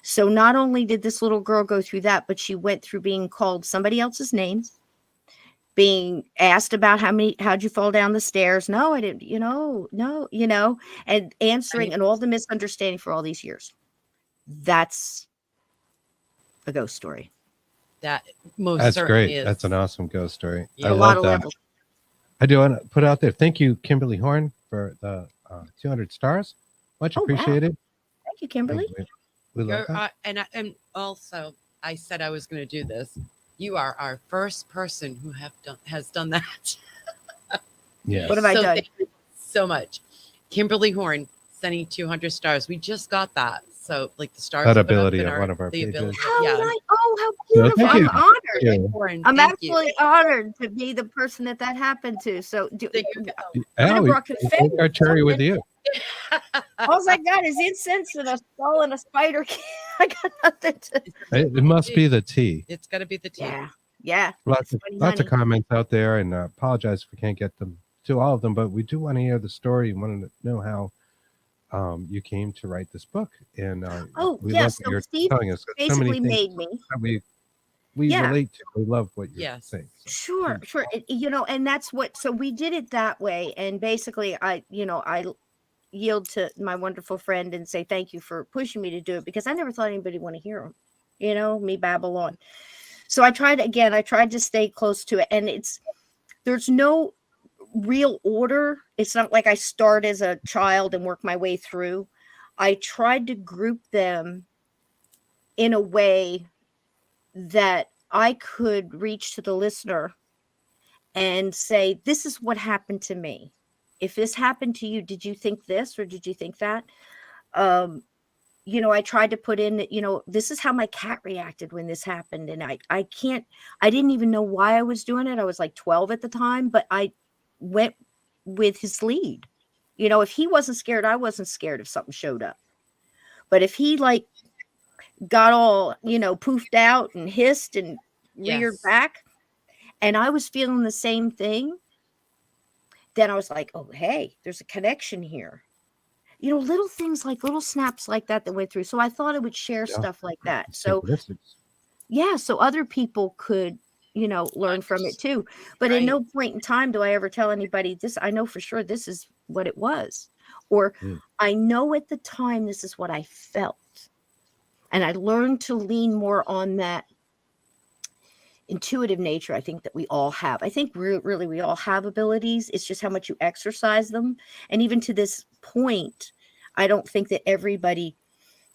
So not only did this little girl go through that, but she went through being called somebody else's name, being asked about how'd you fall down the stairs? No, I didn't, no, and answering and all the misunderstanding for all these years. That's a ghost story. That's great. is. That's an awesome ghost story. Yeah. I love that. I do want to put out there. Thank you, Kimberly Horn, for the 200 stars. Much appreciated. Wow. Thank you, Kimberly. We love that. And also, I said I was going to do this. You are our first person who has done that. Yeah. What have I done? Thank you so much. Kimberly Horn sending 200 stars. We just got that. So, like the stars. That ability on one of our pages. Nice. Oh, how So beautiful. thank you. I'm honored. Yeah. Horn, I'm thank absolutely honored to be the person that happened to. So, Yeah, we take our cherry with you. all I got is incense and a skull and a spider. I got nothing to. It must be the tea. It's got to be the tea. Yeah. Lots of comments out there, and apologize if we can't get them to all of them, but we do want to hear the story and want to know how you came to write this book. And we love what you're Steve telling us. So many basically things made me. that we relate to. We love what you're saying. So. Sure. And that's what. So we did it that way, and basically, I yield to my wonderful friend and say thank you for pushing me to do it, because I never thought anybody would want to hear him. Me babble on. So I tried to stay close to it, and there's no real order. It's not like I start as a child and work my way through. I tried to group them in a way that I could reach to the listener and say, this is what happened to me. If this happened to you, did you think this or did you think that? I tried to put in, this is how my cat reacted when this happened. And I didn't even know why I was doing it. I was like 12 at the time, but I went with his lead. If he wasn't scared, I wasn't scared if something showed up. But if he got all, poofed out and hissed and reared back, and I was feeling the same thing, then I was like, oh, hey, there's a connection here. Little things like little snaps like that went through. So I thought I would share stuff like that. So so other people could, learn from it too. But at no point in time do I ever tell anybody this. I know for sure this is what it was. Or I know at the time this is what I felt. And I learned to lean more on that intuitive nature, I think, that we all have. I think really we all have abilities. It's just how much you exercise them. And even to this point, I don't think that everybody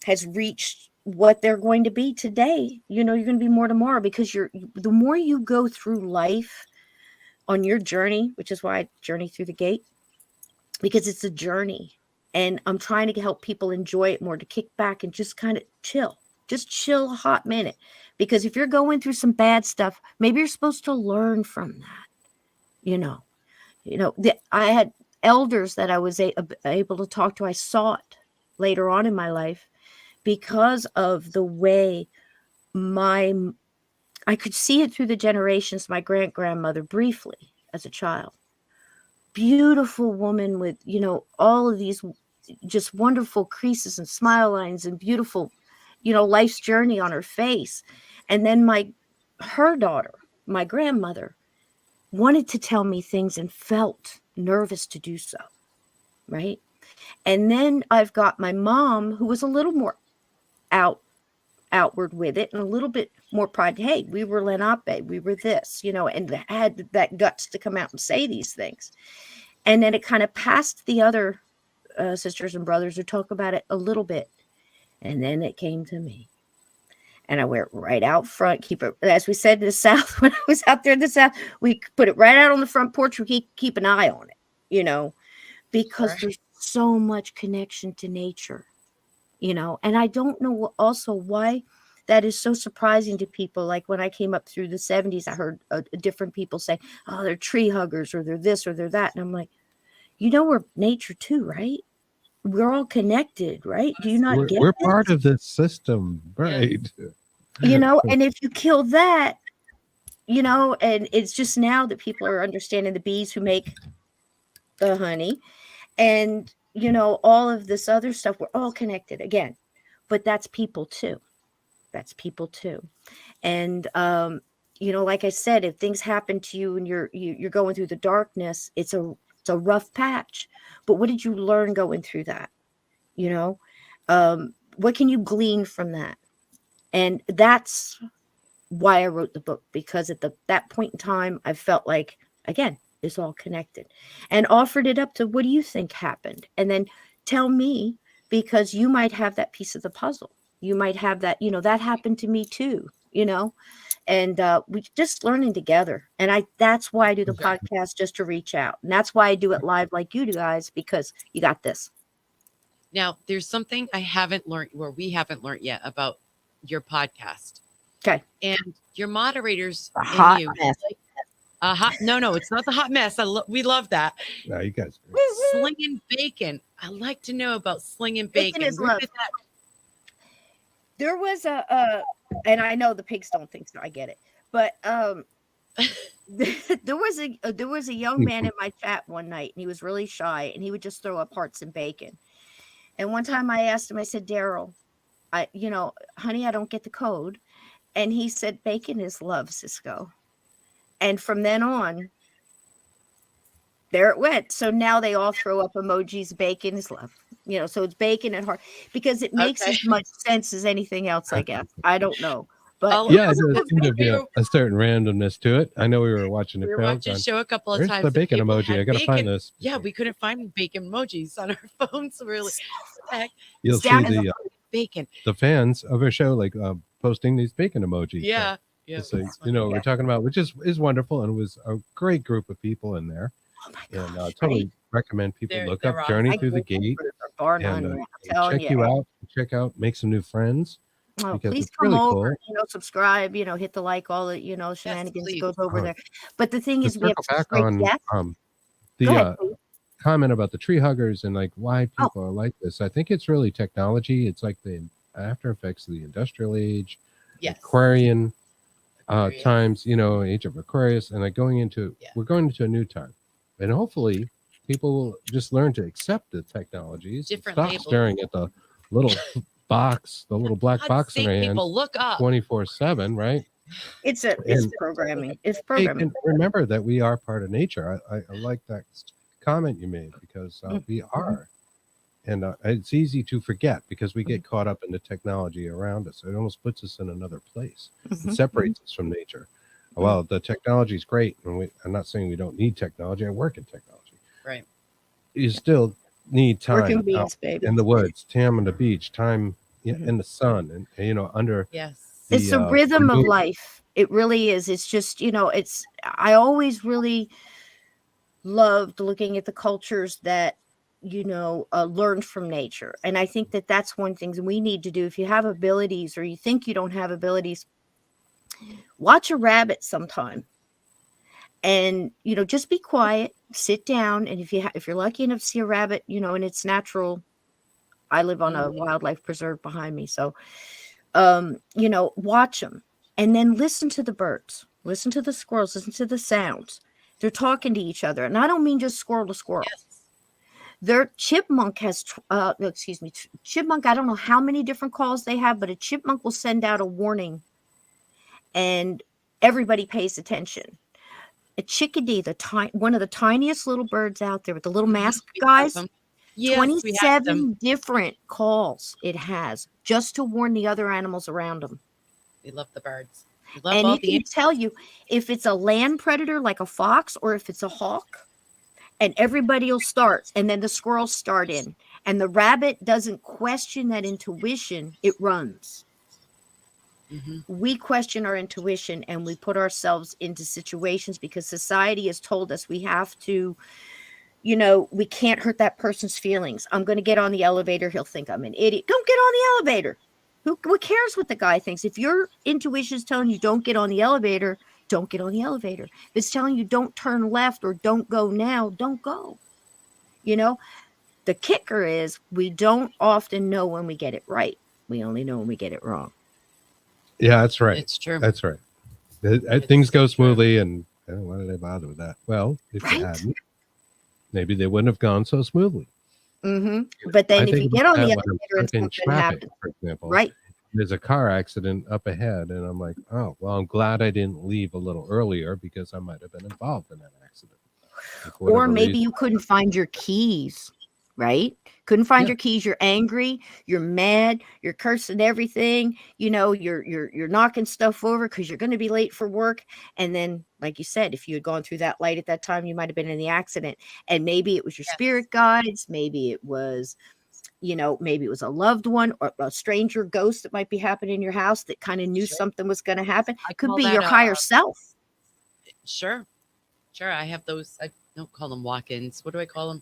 has reached what they're going to be today. You're going to be more tomorrow, because the more you go through life on your journey, which is why I journey through the gate, because it's a journey. And I'm trying to help people enjoy it more, to kick back and just kind of chill. Just chill a hot minute. Because if you're going through some bad stuff, maybe you're supposed to learn from that. I had elders that I was able to talk to. I saw it later on in my life because of the way I could see it through the generations. My grandmother, briefly as a child, beautiful woman with, all of these just wonderful creases and smile lines and beautiful, life's journey on her face. And then her daughter, my grandmother, wanted to tell me things and felt nervous to do so. Right. And then I've got my mom, who was a little more out outward with it and a little bit more pride. Hey, we were Lenape, we were this, and had that guts to come out and say these things. And then it kind of passed the other sisters and brothers who talk about it a little bit. And then it came to me. And I wear it right out front. Keep it, as we said in the South, when I was out there in the South, we put it right out on the front porch. We keep an eye on it, because there's so much connection to nature, and I don't know also why that is so surprising to people. Like when I came up through the 70s, I heard different people say, oh, they're tree huggers or they're this or they're that. And I'm like, we're nature too, right? We're all connected, right? Do you not get we're this? part of this system, right? And if you kill that, and it's just now that people are understanding the bees who make the honey and, all of this other stuff, we're all connected again, but that's people too. And, like I said, if things happen to you and you're going through the darkness, it's a rough patch, but what did you learn going through that? What can you glean from that? And that's why I wrote the book, because at that point in time, I felt like, again, it's all connected, and offered it up to, what do you think happened? And then tell me, because you might have that piece of the puzzle. You might have that, that happened to me too, and we just learning together. And that's why I do the podcast, just to reach out. And that's why I do it live like you do guys, because you got this. Now, there's something we haven't learned yet about your podcast. Okay. And your moderators. A hot mess. No, it's not the hot mess. We love that. No, you guys. Slinging bacon. I like to know about slinging bacon. Is love. There was and I know the pigs don't think so. I get it, but there was a young man in my chat one night, and he was really shy, and he would just throw up hearts and bacon. And one time I asked him, I said, Daryl, honey, I don't get the code. And he said, bacon is love, Sysco. And from then on, there it went. So now they all throw up emojis. Bacon is love. So it's bacon and heart, because it makes as much sense as anything else, I guess. I don't know. But there seemed to be a certain randomness to it. I know we were watching the show a couple of Where's times. the bacon emoji? I got to find this. Yeah, we couldn't find bacon emojis on our phones. Really. You'll see bacon. The fans of our show, like posting these bacon emojis. Yeah. Yeah. So, we're talking about, which is wonderful. And it was a great group of people in there. Oh my gosh, and totally recommend people look up Journey Through the Gate and check out, make some new friends. Oh, please come really over, cool. Subscribe, hit the like, all the, shenanigans goes over there. But the thing is, we have back on the comment about the tree huggers and like why people are like this. I think it's really technology. It's like the after effects of the industrial age, Aquarian times, age of Aquarius, and like we're going into a new time. And hopefully people will just learn to accept the technologies. Stop labels. Staring at the little box, the little black box in their hand. People look up 24/7, right? It's programming. It's programming. And remember that we are part of nature. I like that comment you made, because we are. And it's easy to forget because we get caught up in the technology around us. It almost puts us in another place. It separates us from nature. Well, the technology is great, and I'm not saying we don't need technology. I work in technology. Right. You still need time beans, baby. in the woods, time on the beach, time in the sun, and under. Yes. It's the rhythm of life. It really is. It's just I always really loved looking at the cultures that learned from nature, and I think that that's one thing we need to do. If you have abilities or you think you don't have abilities, watch a rabbit sometime, and just be quiet, sit down, and if you're lucky enough to see a rabbit, in its natural. I live on a wildlife preserve behind me, so watch them, and then listen to the birds, listen to the squirrels, listen to the sounds. They're talking to each other, and I don't mean just squirrel to squirrel. Yes. Their chipmunk has, chipmunk. I don't know how many different calls they have, but a chipmunk will send out a warning, and everybody pays attention. A chickadee, one of the tiniest little birds out there with the little mask guys. Yes, we have them. 27 different calls it has just to warn the other animals around them. We love the birds. We love And all it the can tell you if it's a land predator like a fox or if it's a hawk. And everybody will start, and then the squirrels start in. And the rabbit doesn't question that intuition, it runs. Mhm. We question our intuition and we put ourselves into situations because society has told us we have to, we can't hurt that person's feelings. I'm going to get on the elevator. He'll think I'm an idiot. Don't get on the elevator. Who cares what the guy thinks? If your intuition is telling you don't get on the elevator, don't get on the elevator. If it's telling you don't turn left or don't go now, don't go. The kicker is we don't often know when we get it right. We only know when we get it wrong. Yeah, that's right. It's true. That's right. It's Things go so true. smoothly, and why did they bother with that? Well, if they Right? hadn't, maybe they wouldn't have gone so smoothly. But then I if you think get about on the that when I'm elevator and stuck in something traffic, happens, for example. right? There's a car accident up ahead, and I'm like, oh, well, I'm glad I didn't leave a little earlier because I might have been involved in that accident. For Or whatever maybe reason. you couldn't find your keys, right? Couldn't find Yeah. your keys. You're angry. You're mad. You're cursing everything. You're knocking stuff over because you're going to be late for work. And then, like you said, if you had gone through that light at that time, you might have been in the accident. And maybe it was your Yes. spirit guides. Maybe it was, maybe it was a loved one or a stranger ghost that might be happening in your house that kind of knew Sure. something was going to happen. I Could call be that your higher self. Sure. I have those. I don't call them walk-ins. What do I call them?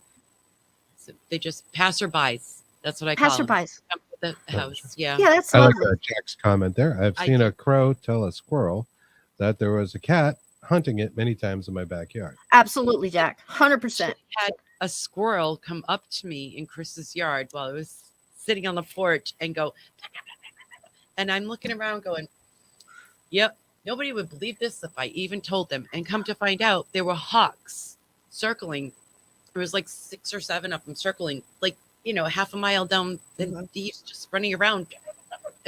They just passerbys. That's what I call them. Passerbys. Come to the house. Yeah. Yeah, that's I like lovely. Jack's comment there. I've I seen do. a crow tell a squirrel that there was a cat hunting it many times in my backyard. Absolutely, Jack. 100%. Had a squirrel come up to me in Chris's yard while I was sitting on the porch and go, and I'm looking around going, yep, nobody would believe this if I even told them. And come to find out, there were hawks circling. There was like 6 or 7 of them circling, like, half a mile down. And he's just running around.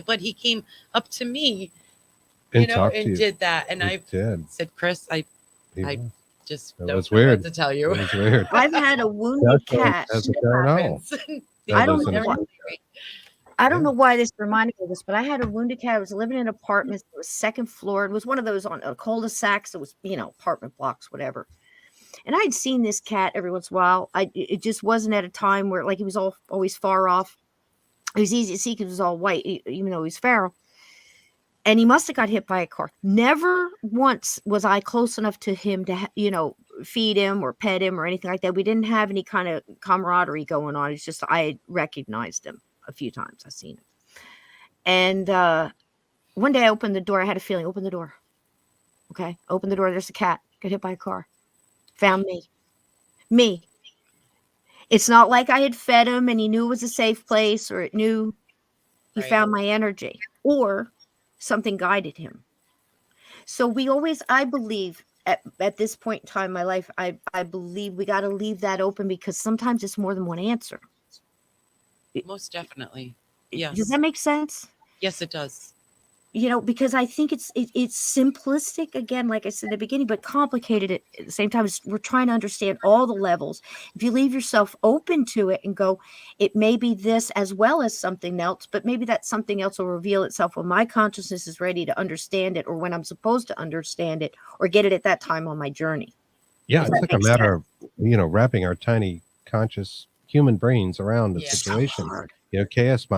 But he came up to me, And talked to and you. did that. And He I did. said, Chris, I He was. just That don't was know weird. what to tell you. It was weird. I've had a wounded cat. As a giant owl. I don't lives in know a why. tree. I don't know why this reminded me of this, but I had a wounded cat. I was living in an apartment. It was second floor. It was one of those on a cul-de-sacs. It was, apartment blocks, whatever. And I'd seen this cat every once in a while. It just wasn't at a time where he was always far off. It was easy to see because it was all white, even though he was feral. And he must have got hit by a car. Never once was I close enough to him to, feed him or pet him or anything like that. We didn't have any kind of camaraderie going on. It's just I had recognized him a few times. I've seen him. And one day I opened the door. I had a feeling. Open the door. Okay. Open the door. There's a cat. Got hit by a car. Found me. Me. It's not like I had fed him and he knew it was a safe place or it knew he Right. found my energy or something guided him. So I believe at this point in time in my life, I believe we got to leave that open because sometimes it's more than one answer. Most definitely. Yes. Does that make sense? Yes, it does. Because I think it's simplistic again, like I said at the beginning, but complicated at the same time. We're trying to understand all the levels. If you leave yourself open to it and go, it may be this as well as something else, but maybe that something else will reveal itself when my consciousness is ready to understand it or when I'm supposed to understand it or get it at that time on my journey. Yeah, Does it's that like a make matter of, wrapping our tiny conscious human brains around the Yeah. situation. So hard. Chaos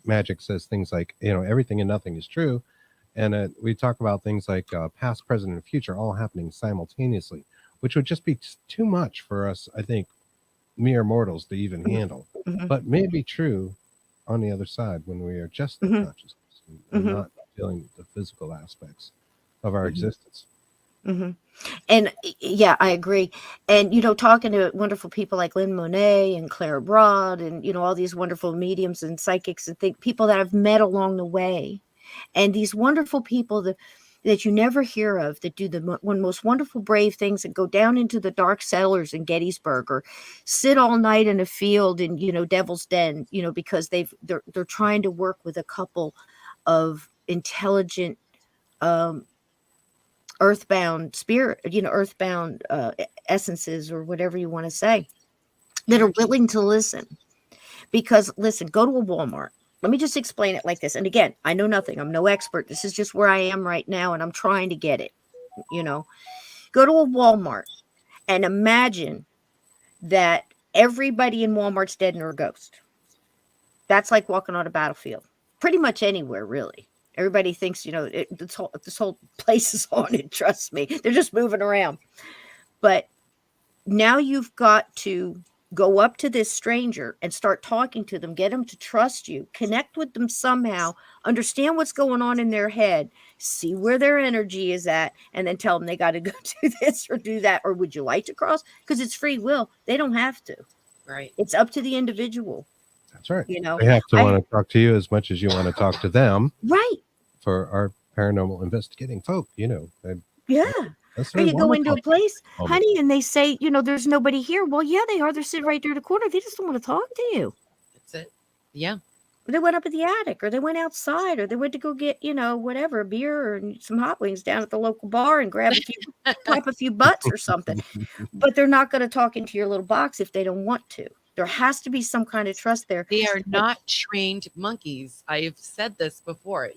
magic says things like, everything and nothing is true. And we talk about things like past, present, and future all happening simultaneously, which would just be too much for us, I think, mere mortals to even handle. Mhm. But may be true on the other side when we are just the Mhm. consciousness and Mhm. not dealing with the physical aspects of our existence. Mm-hmm. And yeah, I agree. And, talking to wonderful people like Lynn Monet and Claire Broad and, all these wonderful mediums and psychics and people that I've met along the way. And these wonderful people that you never hear of that do the most wonderful, brave things that go down into the dark cellars in Gettysburg or sit all night in a field in, Devil's Den, because they're trying to work with a couple of intelligent, earthbound spirit, earthbound essences or whatever you want to say. that are Energy. willing to listen. Because listen, go to a Walmart. Let me just explain it like this. And again, I know nothing. I'm no expert. This is just where I am right now, and I'm trying to get it. Go to a Walmart and imagine that everybody in Walmart's dead and are a ghost. That's like walking on a battlefield. Pretty much anywhere, really. Everybody thinks, this whole place is haunted. Trust me. They're just moving around. But now you've got to go up to this stranger and start talking to them, get them to trust you, connect with them somehow, understand what's going on in their head, see where their energy is at, and then tell them they got to go do this or do that. Or would you like to cross? Because it's free will. They don't have to. Right. It's up to the individual. That's right. You know, They have to want to talk to you as much as you want to talk to them. Right. For our paranormal investigating folk, Yeah. That's Or you go into a place, Oh, honey, and they say, there's nobody here. Well, yeah, they are. They're sitting right there in the corner. They just don't want to talk to you. That's it. Yeah. They went up in the attic, or they went outside, or they went to go get, whatever, a beer or some hot wings down at the local bar and grab pop a few butts or something. But they're not going to talk into your little box if they don't want to. There has to be some kind of trust there. They are not trained monkeys. I have said this before.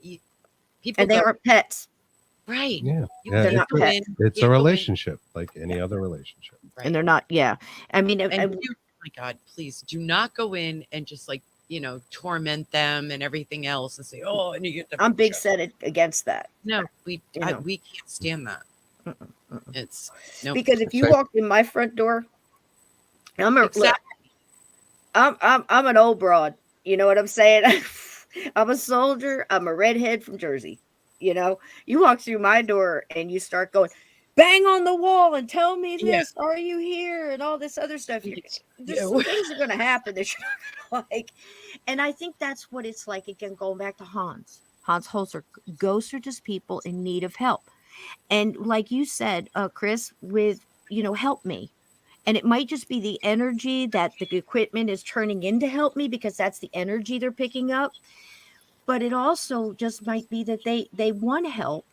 People and they aren't pets. Right. Yeah. They're not pets. It's a relationship like any other relationship. Right. And they're not, I mean, oh my God, please do not go in and just torment them and everything else and say, oh, and you get them. I'm big set against that. No, we can't stand that. It's no. Because if you walked in my front door, I'm an old broad. You know what I'm saying? I'm a soldier. I'm a redhead from Jersey. You walk through my door and you start going, bang on the wall and tell me this. Yeah. Are you here? And all this other stuff. Some things are going to happen that you're not going to like. And I think that's what it's like. Again, going back to Hans Holzer, ghosts are just people in need of help. And like you said, Chris, with, help me. And it might just be the energy that the equipment is turning in to help me, because that's the energy they're picking up. But it also just might be that they want help.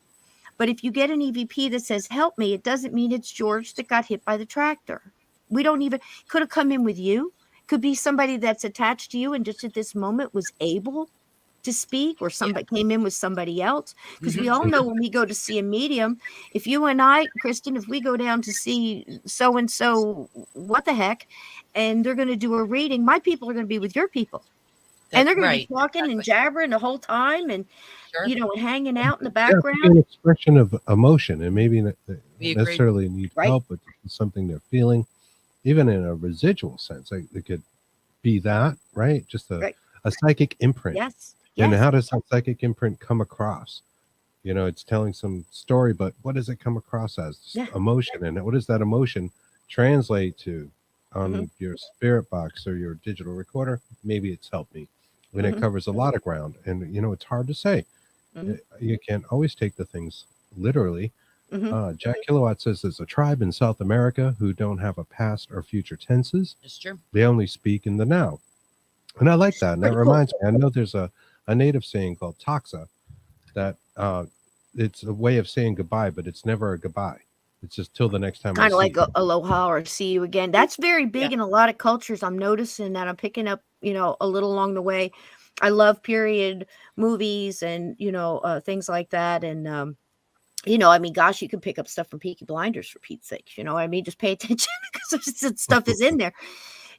But if you get an EVP that says, help me, it doesn't mean it's George that got hit by the tractor. We don't even, could have come in with you. Could be somebody that's attached to you and just at this moment was able to speak, or somebody came in with somebody else. Because we all know when we go to see a medium, if you and I, Kristen, if we go down to see so-and-so, what the heck, and they're going to do a reading, my people are going to be with your people. And they're going to be talking and jabbering the whole time and, hanging out in the background. An expression of emotion, and maybe not necessarily need help, but something they're feeling. Even in a residual sense, it could be that, right? Just a psychic imprint. Yes. And how does that psychic imprint come across? It's telling some story, but what does it come across as? Emotion. And what does that emotion translate to on your spirit box or your digital recorder? Maybe it's helped me. When it covers a lot of ground. And, it's hard to say. You can't always take the things literally. Jack Kilowatt says there's a tribe in South America who don't have a past or future tenses. It's true. They only speak in the now. And I like that. And that reminds me, I know there's a native saying called taxa that it's a way of saying goodbye, but it's never a goodbye. It's just till the next time. Kind of like aloha or see you again. That's very big in a lot of cultures. I'm noticing that. I'm picking up, a little along the way. I love period movies and, things like that. And, gosh, you can pick up stuff from Peaky Blinders for Pete's sake. Just pay attention because stuff is in there.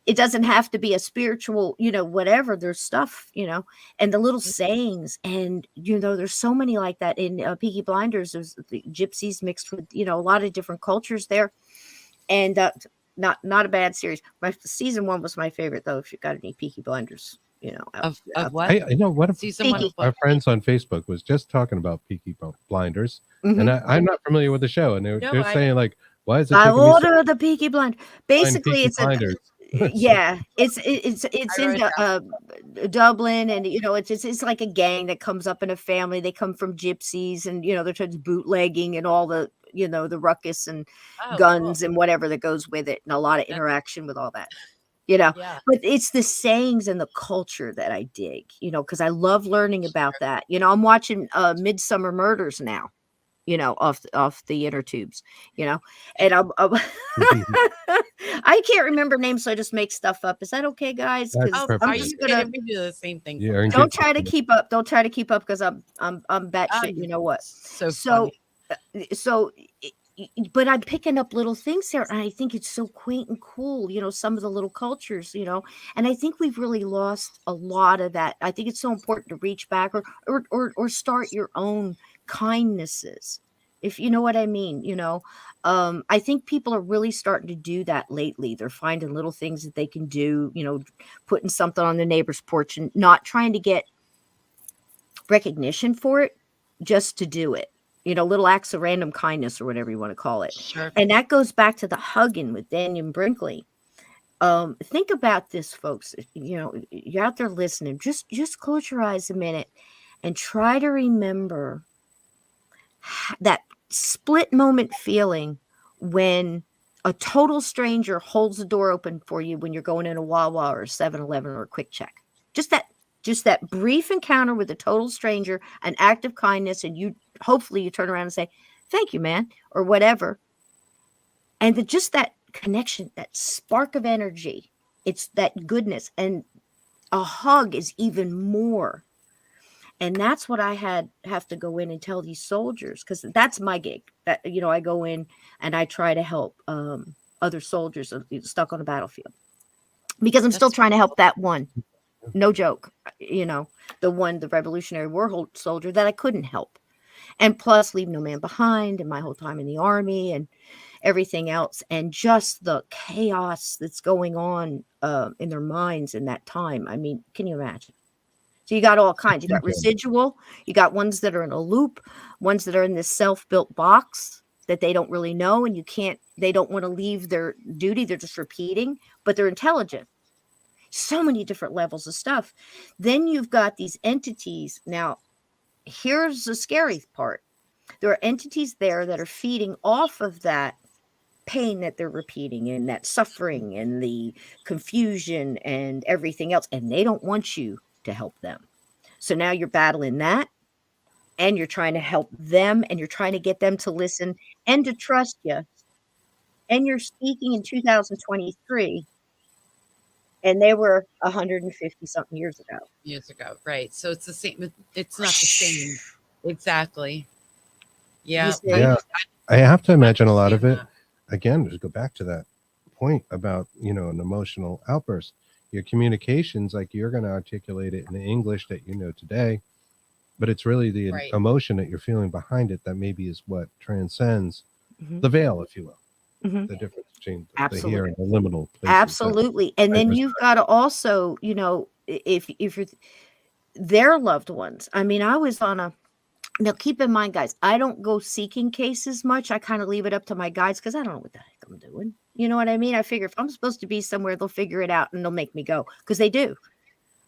It doesn't have to be a spiritual, whatever. There's stuff, and the little sayings. And, there's so many like that in Peaky Blinders. There's the gypsies mixed with, a lot of different cultures there. And not a bad series. Season 1 was my favorite, though, if you got any Peaky Blinders. Of what? What if Season 1 our friends on Facebook was just talking about Peaky Blinders, and I'm not familiar with the show, and they're saying like, why is it? I order the Peaky Blind. Basically, it's Blinders. It's in Dublin, and it's like a gang that comes up in a family. They come from gypsies, and they're just bootlegging and all the the ruckus and guns and whatever that goes with it, and a lot of interaction with all that. But it's the sayings and the culture that I dig, because I love learning about that. I'm watching Midsummer Murders now. off the inner tubes, and I can't remember names, so I just make stuff up. Is that okay, guys? That's Because Oh, I'm are perfectly you just fine. gonna. kidding? We do the same thing. You're in Don't good try to company. keep up. Don't try to keep up because I'm Oh, batshit. You know what? so So, funny. so, but I'm picking up little things here, and I think it's so quaint and cool. Some of the little cultures. And I think we've really lost a lot of that. I think it's so important to reach back or start your own kindnesses, if you know what I mean. I think people are really starting to do that lately. They're finding little things that they can do. Putting something on their neighbor's porch and not trying to get recognition for it, just to do it. Little acts of random kindness or whatever you want to call it. Sure. And that goes back to the hugging with Daniel Brinkley. Think about this, folks. You're out there listening. Just close your eyes a minute and try to remember that split moment feeling when a total stranger holds the door open for you when you're going in a Wawa or a 7-Eleven or a Quick Check. Just that brief encounter with a total stranger, an act of kindness, and hopefully you turn around and say, "Thank you, man," or whatever. And just that connection, that spark of energy, it's that goodness. And a hug is even more. And that's what I have to go in and tell these soldiers, because that's my gig. That I go in and I try to help other soldiers stuck on the battlefield, because I'm still That's trying to help that one. No joke, the Revolutionary War soldier that I couldn't help, and plus leave no man behind, and my whole time in the army and everything else, and just the chaos that's going on in their minds in that time. I mean, can you imagine? So you got all kinds. You got residual. You got ones that are in a loop, ones that are in this self-built box that they don't really know, and they don't want to leave their duty. They're just repeating, but they're intelligent. So many different levels of stuff. Then you've got these entities. Now, here's the scary part. There are entities there that are feeding off of that pain that they're repeating, and that suffering and the confusion and everything else, and they don't want you to help them. So now you're battling that, and you're trying to help them, and you're trying to get them to listen and to trust you. And you're speaking in 2023, and they were 150 something years ago. years ago, right? So it's the same. It's not the same. Exactly. Yeah. see? Yeah. I have to imagine a lot of it. understand Again, just go back to that point about, an emotional outburst. Your communications, like you're going to articulate it in the English that you know today, but it's really the Right. emotion that you're feeling behind it that maybe is what transcends Mhm. the veil, if you will. Mhm. The difference between the Absolutely. here and the liminal places. Absolutely. And then you've got to also, if you're their loved ones. I mean, I was on now keep in mind, guys, I don't go seeking cases much. I kind of leave it up to my guides, because I don't know what the heck I'm doing. You know what I mean? I figure if I'm supposed to be somewhere, they'll figure it out and they'll make me go, because they do.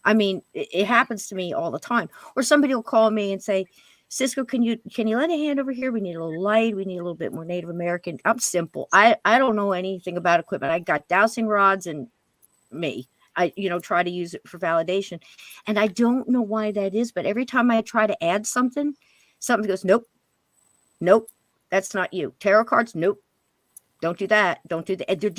I mean, it happens to me all the time. Or somebody will call me and say, "Sysco, can you lend a hand over here? We need a little light. We need a little bit more Native American." I'm simple. I don't know anything about equipment. I got dowsing rods and me. I try to use it for validation. And I don't know why that is, but every time I try to add something goes, nope, that's not you. Tarot cards, nope, don't do that. Don't do that. And they're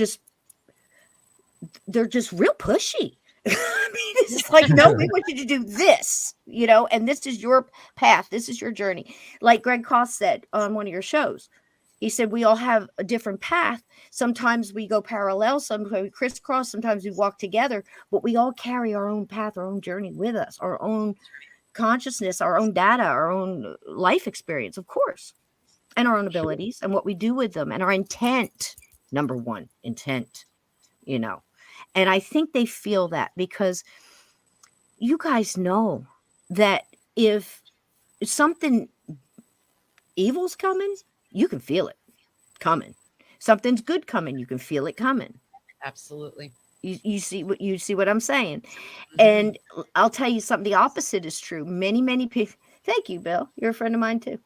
just real pushy. I mean, it's like, no, we want you to do this, and this is your path. This is your journey. Like Greg Koss said on one of your shows, he said, we all have a different path. Sometimes we go parallel, sometimes we crisscross, sometimes we walk together, but we all carry our own path, our own journey with us, our own consciousness, our own data, our own life experience, of course, and our own abilities and what we do with them, and our intent. Number one, intent, and I think they feel that, because you guys know that if something evil's coming, you can feel it coming. Something's good coming, you can feel it coming. Absolutely. You see what I'm saying? And I'll tell you something, the opposite is true. Many people. Thank you, Bill. You're a friend of mine too.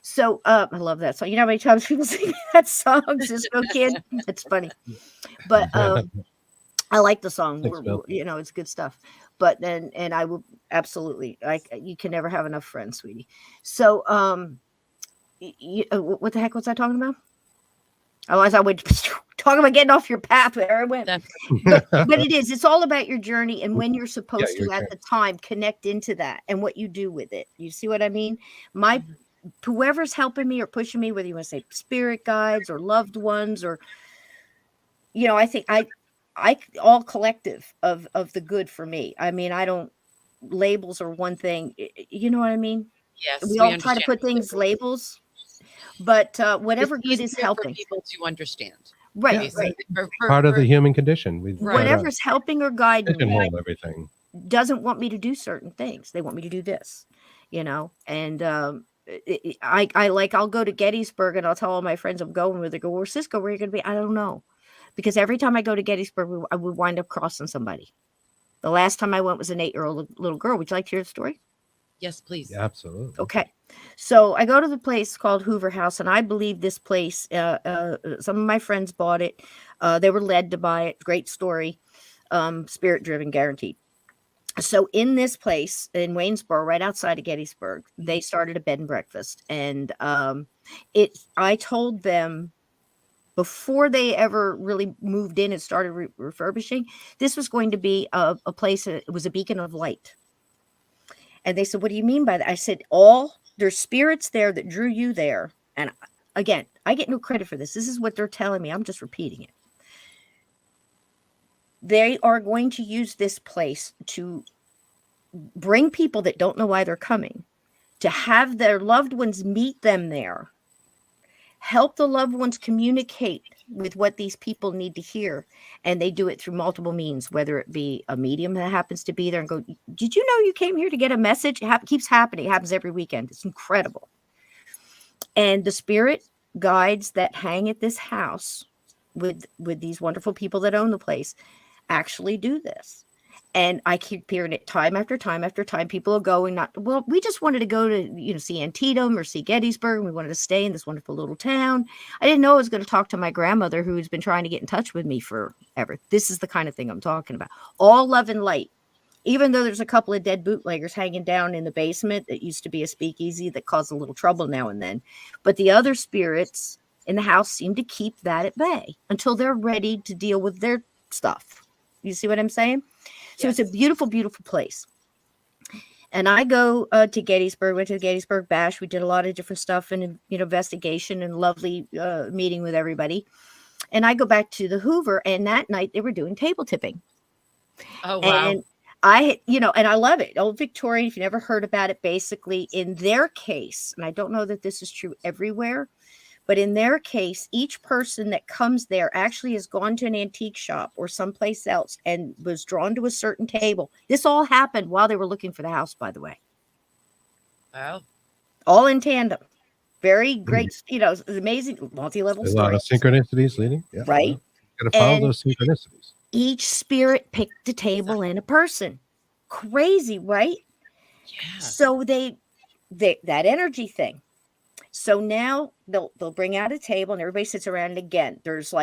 So I love that song. You know how many times people sing that song, Sysco Kid? It's funny. But I like the song. Thanks, Bill. It's good stuff. But then, and I will absolutely, you can never have enough friends, sweetie. So what the heck was I talking about? Otherwise, I would talk about getting off your path where I went. That's But it is. It's all about your journey and when you're supposed your to, at journey. the time, connect into that and what you do with it. You see what I mean? My whoever's helping me or pushing me, whether you want to say spirit guides or loved ones, or I think I all collective of the good for me. I mean, I don't labels are one thing. You know what I mean? yes. We We all try to understand put the things labels. labels, but It's whatever good is easier for helping. people to understand. Right, Yeah. right. Part of the human condition. We try to Whatever's helping or guiding me pigeonhole everything. doesn't want me to do certain things. They want me to do this, and I'll go to Gettysburg and I'll tell all my friends I'm going with. They go, "Where's Cisco? Where are you going to be?" I don't know, because every time I go to Gettysburg, I would wind up crossing somebody. The last time I went was an 8-year-old little girl. Would you like to hear the story? Yes, please. Yeah, absolutely. Okay. So I go to the place called Hoover House, and I believe this place, some of my friends bought it. They were led to buy it. Great story. Spirit driven, guaranteed. So in this place in Waynesboro, right outside of Gettysburg, they started a bed and breakfast. And I told them before they ever really moved in and started refurbishing, this was going to be a place, it was a beacon of light. And they said, "What do you mean by that?" I said, there's spirits there that drew you there. And again, I get no credit for this. This is what they're telling me. I'm just repeating it. They are going to use this place to bring people that don't know why they're coming, to have their loved ones meet them there, help the loved ones communicate with what these people need to hear. And they do it through multiple means, whether it be a medium that happens to be there and go, "Did you know you came here to get a message?" It keeps happening. It happens every weekend. It's incredible. And the spirit guides that hang at this house with these wonderful people that own the place actually do this. And I keep hearing it time after time after time. People are going, we just wanted to go to, see Antietam or see Gettysburg. And we wanted to stay in this wonderful little town. I didn't know I was going to talk to my grandmother, who's been trying to get in touch with me forever. This is the kind of thing I'm talking about. All love and light. Even though there's a couple of dead bootleggers hanging down in the basement that used to be a speakeasy that caused a little trouble now and then. But the other spirits in the house seem to keep that at bay until they're ready to deal with their stuff. You see what I'm saying? So Yes. It's a beautiful, beautiful place. And I go to Gettysburg, went to the Gettysburg Bash. We did a lot of different stuff and investigation and lovely meeting with everybody. And I go back to the Hoover, and that night they were doing table tipping. Oh, wow. And and I love it. Old Victorian, if you never heard about it, basically in their case, and I don't know that this is true everywhere, but in their case, each person that comes there actually has gone to an antique shop or someplace else and was drawn to a certain table. This all happened while they were looking for the house, by the way. Wow. All in tandem. Very great, amazing multi-level A lot of story. synchronicities leading. Yeah, Right. Got to follow And those synchronicities. each spirit picked a table and a person. Crazy, right? Yeah. So they that energy thing. So now they'll bring out a table and everybody sits around, and again, there's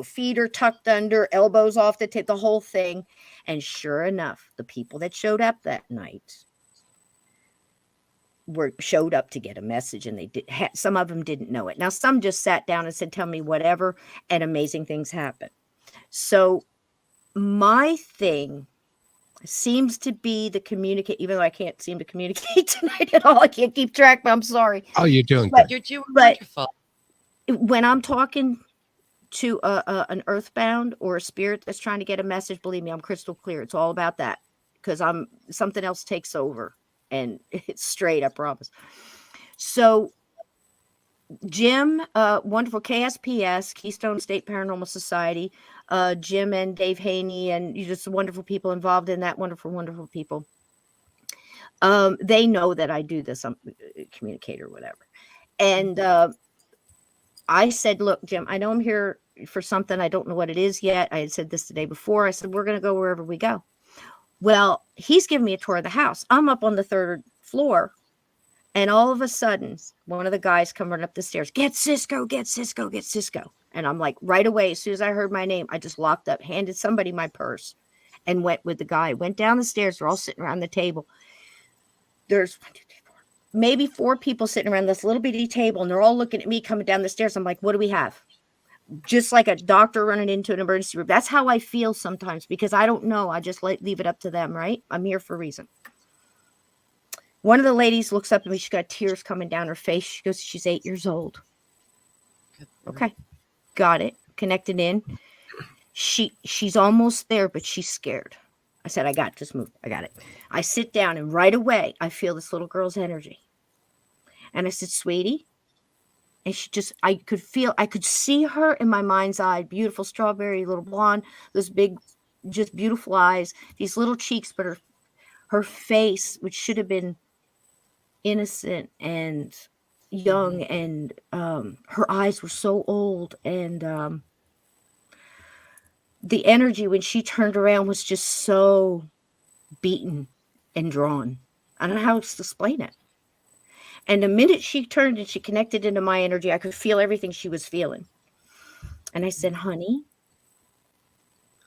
feet are tucked under, elbows off the table, the whole thing. And sure enough, the people that showed up that night showed up to get a message, and they did. Some of them didn't know it. Now, some just sat down and said, "Tell me whatever," and amazing things happen. So my thing seems to be the communicate, even though I can't seem to communicate tonight at all. I can't keep track, but I'm sorry. Oh, you're doing But- good. You're doing but- wonderful. When I'm talking to an earthbound or a spirit that's trying to get a message, believe me, I'm crystal clear. It's all about that, because something else takes over, and it's straight, I promise. So Jim, wonderful KSPS, Keystone State Paranormal Society, Jim and Dave Haney, and just wonderful people involved in that. Wonderful, wonderful people. They know that I do this. I'm a communicator or whatever. And I said, "Look, Jim, I know I'm here for something. I don't know what it is yet." I had said this the day before. I said, "We're going to go wherever we go." Well, he's giving me a tour of the house. I'm up on the 3rd floor. And all of a sudden, one of the guys come running up the stairs, "Get Cisco, get Cisco, get Cisco." And I'm like, right away, as soon as I heard my name, I just locked up, handed somebody my purse, and went with the guy. Went down the stairs. They're all sitting around the table. There's 1, 2, 3, 4, maybe 4 people sitting around this little bitty table, and they're all looking at me coming down the stairs. I'm like, what do we have? Just like a doctor running into an emergency room. That's how I feel sometimes, because I don't know. I just leave it up to them, right? I'm here for a reason. One of the ladies looks up at me. She's got tears coming down her face. She goes, she's 8 years old. Okay. Got it. Connected in. She's almost there, but she's scared. I said, I got it. Just move. I got it. I sit down, and right away, I feel this little girl's energy. And I said, sweetie. And she just, I could see her in my mind's eye, beautiful strawberry, little blonde, those big, just beautiful eyes, these little cheeks, but her face, which should have been innocent and young, and her eyes were so old, and the energy when she turned around was just so beaten and drawn. I don't know how else to explain it. And the minute she turned and she connected into my energy, I could feel everything she was feeling. And I said, honey,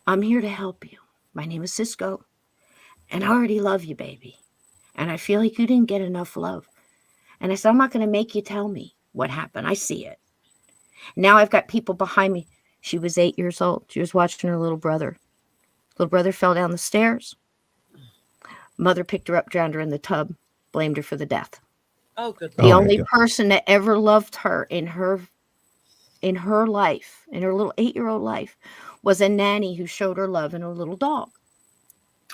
I'm here to help you. My name is Sysco, and I already love you, baby. And I feel like you didn't get enough love. And I said, I'm not going to make you tell me what happened. I see it. Now I've got people behind me. She was 8 years old. She was watching her little brother. Little brother fell down the stairs. Mother picked her up, drowned her in the tub, blamed her for the death. Oh, good. The Oh, my only God. person that ever loved her in her life, in her little 8-year-old life, was a nanny who showed her love and a little dog.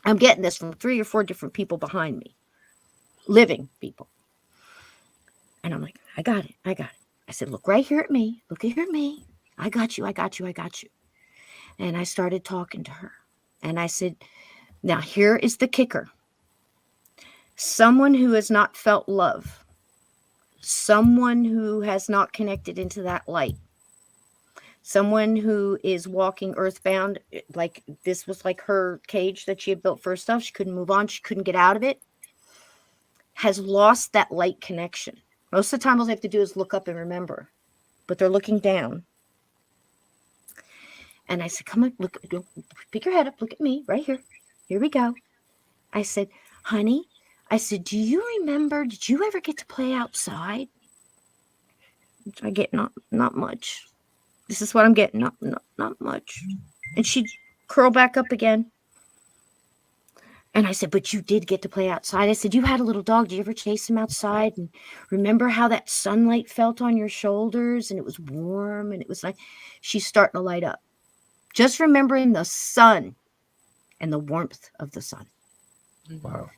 I'm getting this from 3 or 4 different people behind me, living people. And I'm like, I got it. I got it. I said, look right here at me. Look here at me. I got you. I got you. I got you. And I started talking to her. And I said, now here is the kicker. Someone who has not felt love, someone who has not connected into that light, someone who is walking earthbound, like this was like her cage that she had built for herself. She couldn't move on. She couldn't get out of it. Has lost that light connection. Most of the time, all they have to do is look up and remember, but they're looking down. And I said, come on, look, pick your head up. Look at me right here. Here we go. I said, honey, I said, do you remember, did you ever get to play outside? I get not much. This is what I'm getting. Not much. And she'd curl back up again. And I said, but you did get to play outside. I said, you had a little dog. Did you ever chase him outside? And remember how that sunlight felt on your shoulders? And it was warm. And it was like, she's starting to light up. Just remembering the sun and the warmth of the sun. Wow.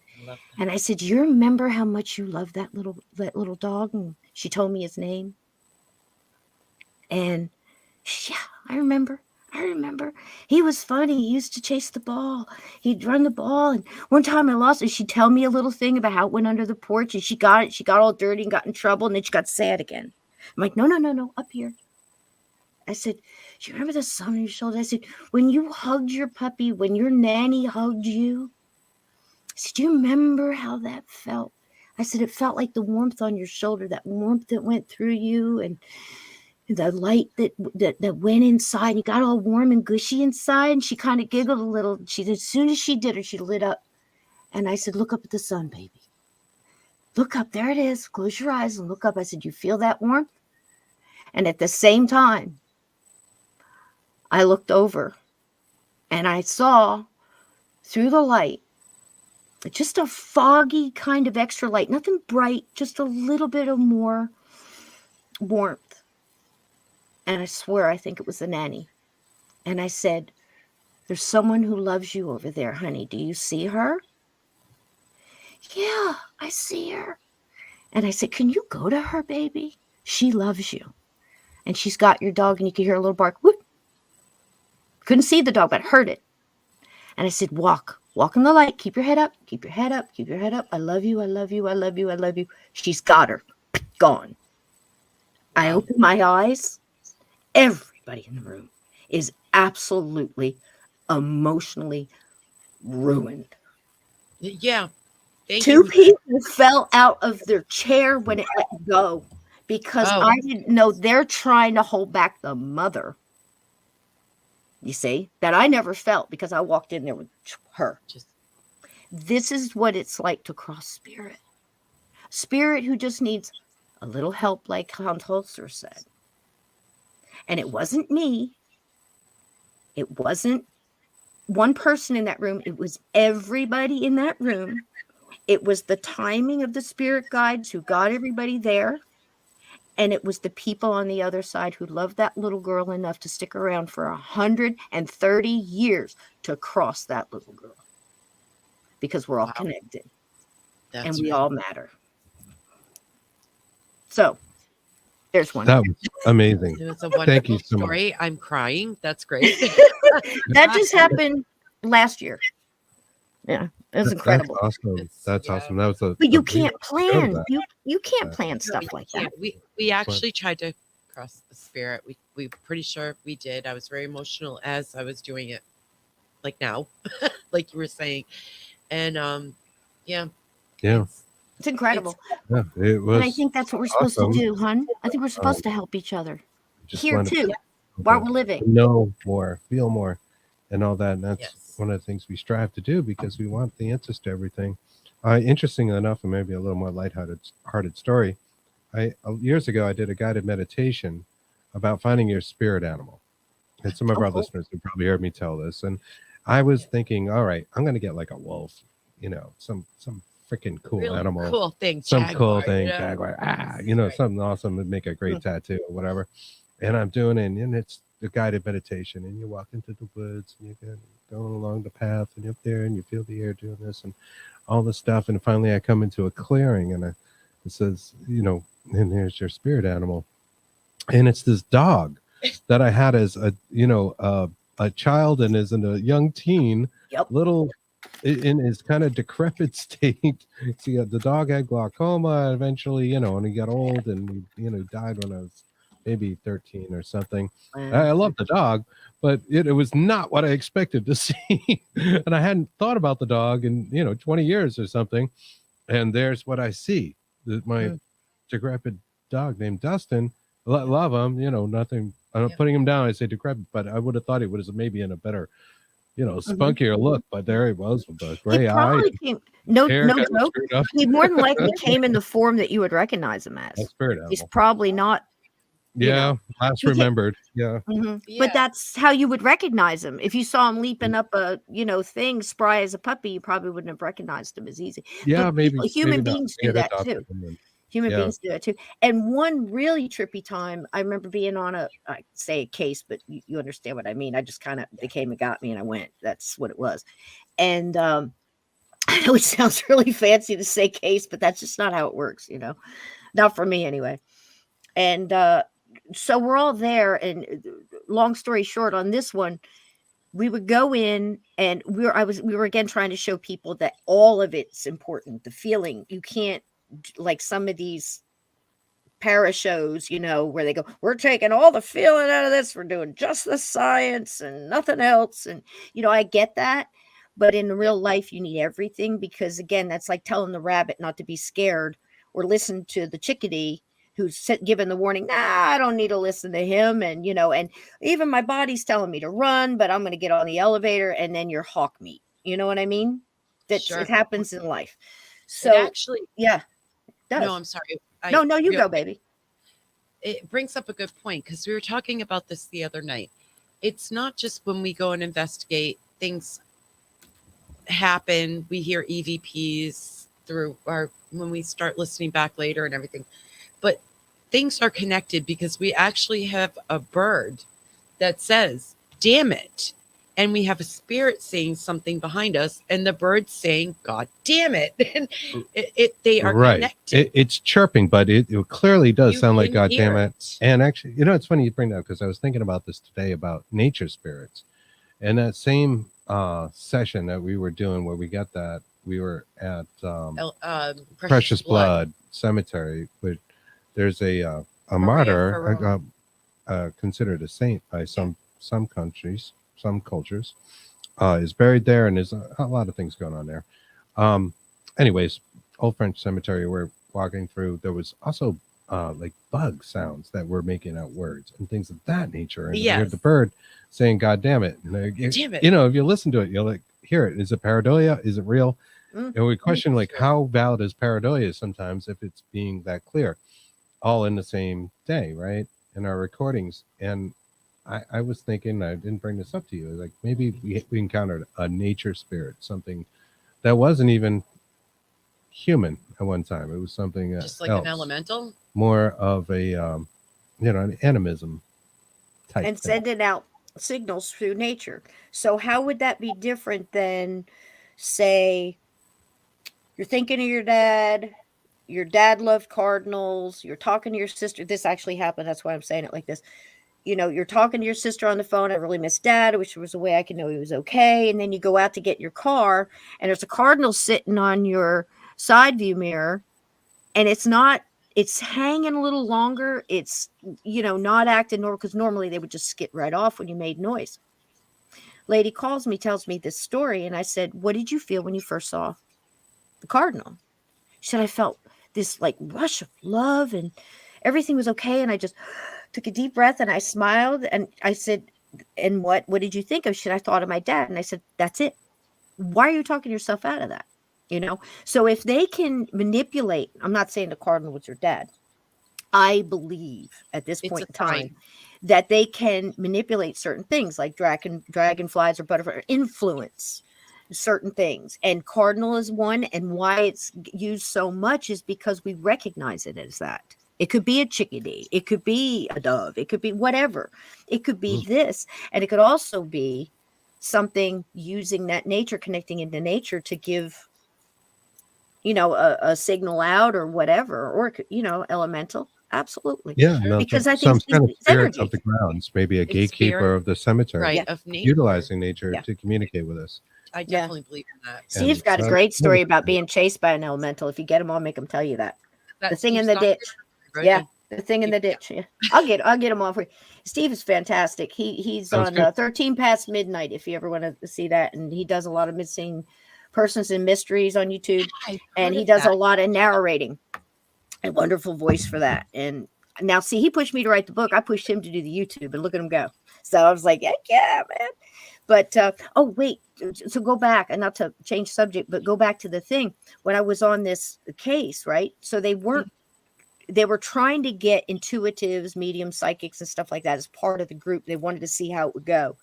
And I said, do you remember how much you love that little dog? And she told me his name. And yeah, I remember. He was funny. He used to chase the ball. He'd run the ball. And one time I lost it. She'd tell me a little thing about how it went under the porch, and she got it. She got all dirty and got in trouble. And then she got sad again. I'm like, no, up here. I said, do you remember the sun on your shoulder? I said, when you hugged your puppy, when your nanny hugged you, I said, do you remember how that felt? I said, it felt like the warmth on your shoulder, that warmth that went through you, and the light that went inside. You got all warm and gushy inside. And she kind of giggled a little. She, as soon as she did it, she lit up. And I said, look up at the sun, baby. Look up. There it is. Close your eyes and look up. I said, you feel that warmth? And at the same time, I looked over and I saw through the light, just a foggy kind of extra light, nothing bright, just a little bit of more warmth. And I swear, I think it was the nanny. And I said, there's someone who loves you over there, honey. Do you see her? Yeah, I see her. And I said, can you go to her, baby? She loves you. And she's got your dog, and you can hear a little bark. Whoop. Couldn't see the dog, but heard it. And I said, walk in the light. Keep your head up. Keep your head up. Keep your head up. I love you. I love you. I love you. I love you. She's got her. Gone. I opened my eyes. Everybody in the room is absolutely emotionally ruined. Yeah. Thank Two you. people fell out of their chair when it let go because Oh. I didn't know they're trying to hold back the mother. You see, that I never felt because I walked in there with her. Just This is what it's like to cross spirit. Spirit who just needs a little help, like Hans Holzer said. And it wasn't me. It wasn't one person in that room. It was everybody in that room. It was the timing of the spirit guides who got everybody there. And it was the people on the other side who loved that little girl enough to stick around for 130 years to cross that little girl. Because we're all Wow. connected. That's And we right. all matter. So there's one. That was amazing. It was a Thank you wonderful so much. story. I'm crying. That's great. That just happened last year. Yeah, it was incredible. That's awesome. It's- That's yeah. awesome. That was a. But you a can't beautiful plan. that. You can't Yeah. plan No, stuff you like that. can't. We actually tried to cross the spirit. We pretty sure we did. I was very emotional as I was doing it, like now, like you were saying, and yeah, Yeah. It's incredible. Yeah. It was. And I think that's what we're supposed awesome. to do, hun. I think we're supposed to help each other Just here wanted too, to while we're living. know more, feel more, and all that. And that's Yes. one of the things we strive to do because we want the answers to everything. Interestingly enough, and maybe a little more lighthearted story. Years ago, I did a guided meditation about finding your spirit animal. And some of Oh, our cool. listeners have probably heard me tell this. And I was thinking, all right, I'm going to get like a wolf, some freaking cool Really animal, cool thing. some cool Jaguar, thing, yeah. jaguar, Yes, right. something awesome would make a great tattoo or whatever. And I'm doing it, and it's the guided meditation, and you walk into the woods, and you're going along the path, and you're up there, and you feel the air doing this, and all this stuff. And finally, I come into a clearing, and it says, and here's your spirit animal, and it's this dog that I had as a child and as a young teen, Yep. little in his kind of decrepit state. See, the dog had glaucoma eventually, and he got old, and he died when I was maybe 13 or something. I love the dog, but it was not what I expected to see. And I hadn't thought about the dog in 20 years or something. And there's what I see. My decrepit dog named Dustin. Love him, nothing. I'm not putting him down. I say decrepit, but I would have thought he was maybe in a better, spunkier look. But there he was with the He gray eye. probably came. No Hair kind of joke. screwed up. He more than likely came in the form that you would recognize him A as. spirit He's animal. probably not. Yeah, last You can't- remembered. Yeah. Mhm. Yeah. But that's how you would recognize him. If you saw him leaping up a thing spry as a puppy, you probably wouldn't have recognized him as easy. Yeah, But maybe people- human maybe not. beings They do had that adopted too. him and- Human Yeah. beings do that too. And one really trippy time, I remember being on I say a case, but you understand what I mean. I just kind of, they came and got me and I went. That's what it was. And I know it sounds really fancy to say case, but that's just not how it works, not for me anyway. And so we're all there. And long story short, on this one, we would go in and we were again trying to show people that all of it's important. The feeling, you can't, like some of these para shows, where they go, we're taking all the feeling out of this, we're doing just the science and nothing else. And I get that, but in real life you need everything, because again, that's like telling the rabbit not to be scared, or listen to the chickadee who's given the warning, I don't need to listen to him. And and even my body's telling me to run, but I'm going to get on the elevator, and then you're hawk meat. You know what I mean? Sure. It happens in life. It So actually, yeah. Does. no, I'm sorry. No, you real- go, baby. It brings up a good point, because we were talking about this the other night. It's not just when we go and investigate, things happen. We hear EVPs when we start listening back later and everything, but things are connected because we actually have a bird that says, damn it. And we have a spirit saying something behind us, and the bird's saying, God damn it. And they are right. connected. It's chirping, but it clearly does You sound like can God hear damn it. And actually, it's funny you bring that up, because I was thinking about this today about nature spirits. And that same session that we were doing where we got that, we were at Precious Blood Cemetery, where there's a martyr considered a saint by some countries, some cultures, is buried there, and there's a lot of things going on there. Anyways, Old French Cemetery we're walking through, there was also like bug sounds that were making out words and things of that nature. And you heard the bird saying, God damn it. And Damn it. if you listen to it, you'll hear it. Is it pareidolia? Is it real? And we question like how valid is pareidolia sometimes if it's being that clear, all in the same day, right? In our recordings. And I was thinking, I didn't bring this up to you, like maybe we encountered a nature spirit, something that wasn't even human at one time. It was something Just like else, an elemental. more of a an animism type And thing. sending out signals through nature. So how would that be different than, say, you're thinking of your dad loved cardinals, you're talking to your sister. This actually happened. That's why I'm saying it like this. You know, you're talking to your sister on the phone. I really miss dad. I wish there was a way I could know he was okay. And then you go out to get your car and there's a cardinal sitting on your side view mirror, and it's hanging a little longer. It's, not acting normal, because normally they would just skip right off when you made noise. Lady calls me, tells me this story. And I said, what did you feel when you first saw the cardinal? She said, I felt this like rush of love and everything was okay. And I just took a deep breath and I smiled and I said, and what did you think of? She said, I thought of my dad. And I said, that's it. Why are you talking yourself out of that? So if they can manipulate, I'm not saying the cardinal was your dad. I believe at this It's point a in time sign. that they can manipulate certain things like dragonflies or butterflies, influence certain things. And cardinal is one. And why it's used so much is because we recognize it as that. It could be a chickadee. It could be a dove. It could be whatever. It could be this. And it could also be something using that nature, connecting into nature to give, a signal out or whatever, or, elemental. Absolutely. Yeah, no, Because I some think kind of it's spirits of energy. the grounds, maybe a It's gatekeeper spirit. of the cemetery, Right. Yeah. Of nature. utilizing nature Yeah. to communicate with us. I definitely believe in that. Steve's And got a so great that's story really about cool. being chased by an elemental. If you get him, I'll make him tell you that. That The thing in Steve the Stockton, ditch. right? Yeah, the thing in the ditch. Yeah. I'll get him on for you. Steve is fantastic. He's Sounds on good. 13 Past Midnight if you ever want to see that. And he does a lot of missing persons and mysteries on YouTube. I've And heard he of does that. a lot of narrating. A wonderful voice for that. And now, see, he pushed me to write the book. I pushed him to do the YouTube, and look at him go. So I was like, heck yeah, man. But, oh, wait. So go back, and not to change subject, but go back to the thing. When I was on this case, right? So they were trying to get intuitives, medium, psychics, and stuff like that as part of the group. They wanted to see how it would go.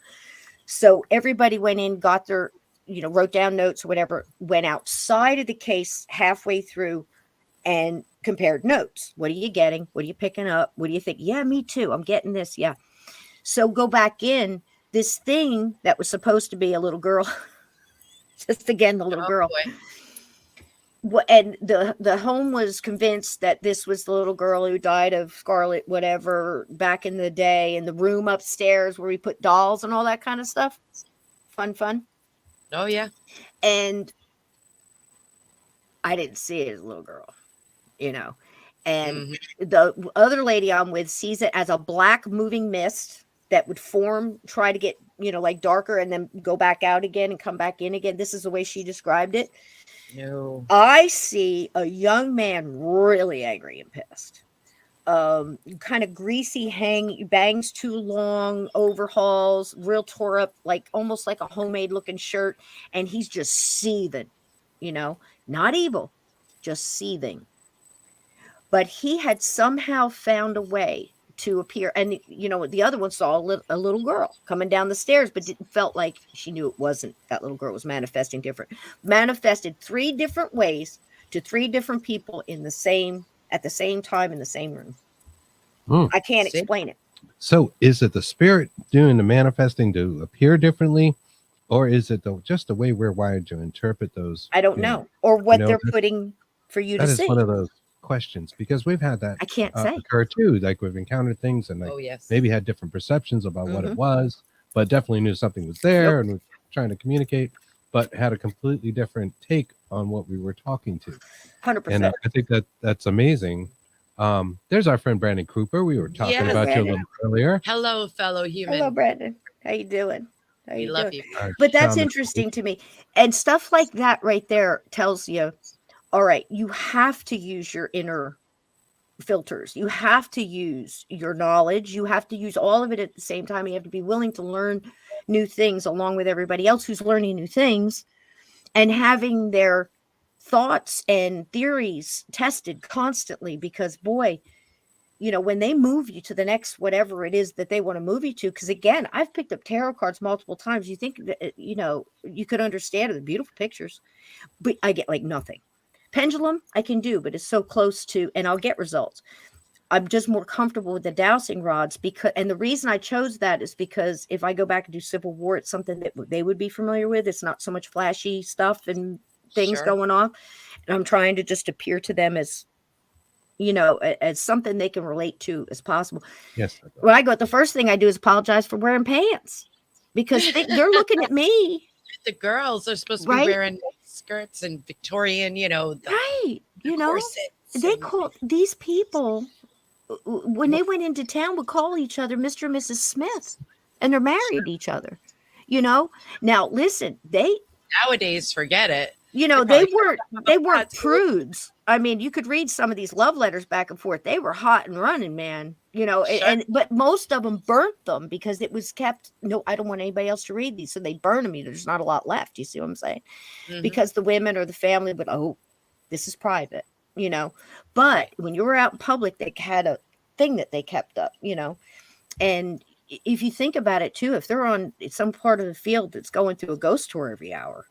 So everybody went in, got their, wrote down notes or whatever, went outside of the case halfway through and compared notes. What are you getting? What are you picking up? What do you think? Yeah, me too. I'm getting this. Yeah. So go back in. This thing that was supposed to be a little girl, just again, the little Oh, girl. boy. And the home was convinced that this was the little girl who died of scarlet whatever back in the day, in the room upstairs where we put dolls and all that kind of stuff. Fun. Oh, yeah. And I didn't see it as a little girl, and the other lady I'm with sees it as a black moving mist that would form, try to get, like darker and then go back out again and come back in again. This is the way she described it. No. I see a young man really angry and pissed. Kind of greasy bangs too long, overhauls, real tore up, like almost like a homemade looking shirt. And he's just seething, not evil, just seething. But he had somehow found a way to appear. And, the other one saw a little girl coming down the stairs, but felt like she knew it wasn't. That little girl was manifesting different. Manifested 3 different ways to 3 different people at the same time in the same room. I can't explain it. So is it the spirit doing the manifesting to appear differently? Or is it just the way we're wired to interpret those? I don't know. Or what they're putting for you to see. That is one of those questions, because we've had that I can't say. occur too. Like we've encountered things and maybe had different perceptions about what it was, but definitely knew something was there and was trying to communicate, but had a completely different take on what we were talking to. 100%. And I think that's amazing. There's our friend Brandon Cooper. We were talking about you a little earlier. Hello, fellow human. Hello, Brandon. How you doing? We love you. But that's interesting to me. And stuff like that right there tells you, all right, you have to use your inner filters. You have to use your knowledge. You have to use all of it at the same time. You have to be willing to learn new things along with everybody else who's learning new things and having their thoughts and theories tested constantly, because boy, when they move you to the next whatever it is that they want to move you to, because again, I've picked up tarot cards multiple times. You think that, you could understand it, the beautiful pictures, but I get like nothing. Pendulum I can do, but it's so close to, and I'll get results. I'm just more comfortable with the dowsing rods, and the reason I chose that is because if I go back and do Civil War, it's something that they would be familiar with. It's not so much flashy stuff and things going on. And I'm trying to just appear to them as, as something they can relate to as possible. Yes. When I go, the first thing I do is apologize for wearing pants, because they're looking at me. The girls are supposed to Right? be wearing skirts and Victorian, Right. corsets They and- call these people, when they went into town, would call each other Mr. and Mrs. Smith, and they're married to each other. Now listen, nowadays, forget it. they weren't prudes. I mean, you could read some of these love letters back and forth. They were hot and running, man. But most of them burnt them because it was kept. No, I don't want anybody else to read these, so they burn them. There's not a lot left. You see what I'm saying? Mhm. Because the women or the family would, this is private, But when you were out in public, they had a thing that they kept up, And if you think about it too, if they're on some part of the field that's going through a ghost tour every hour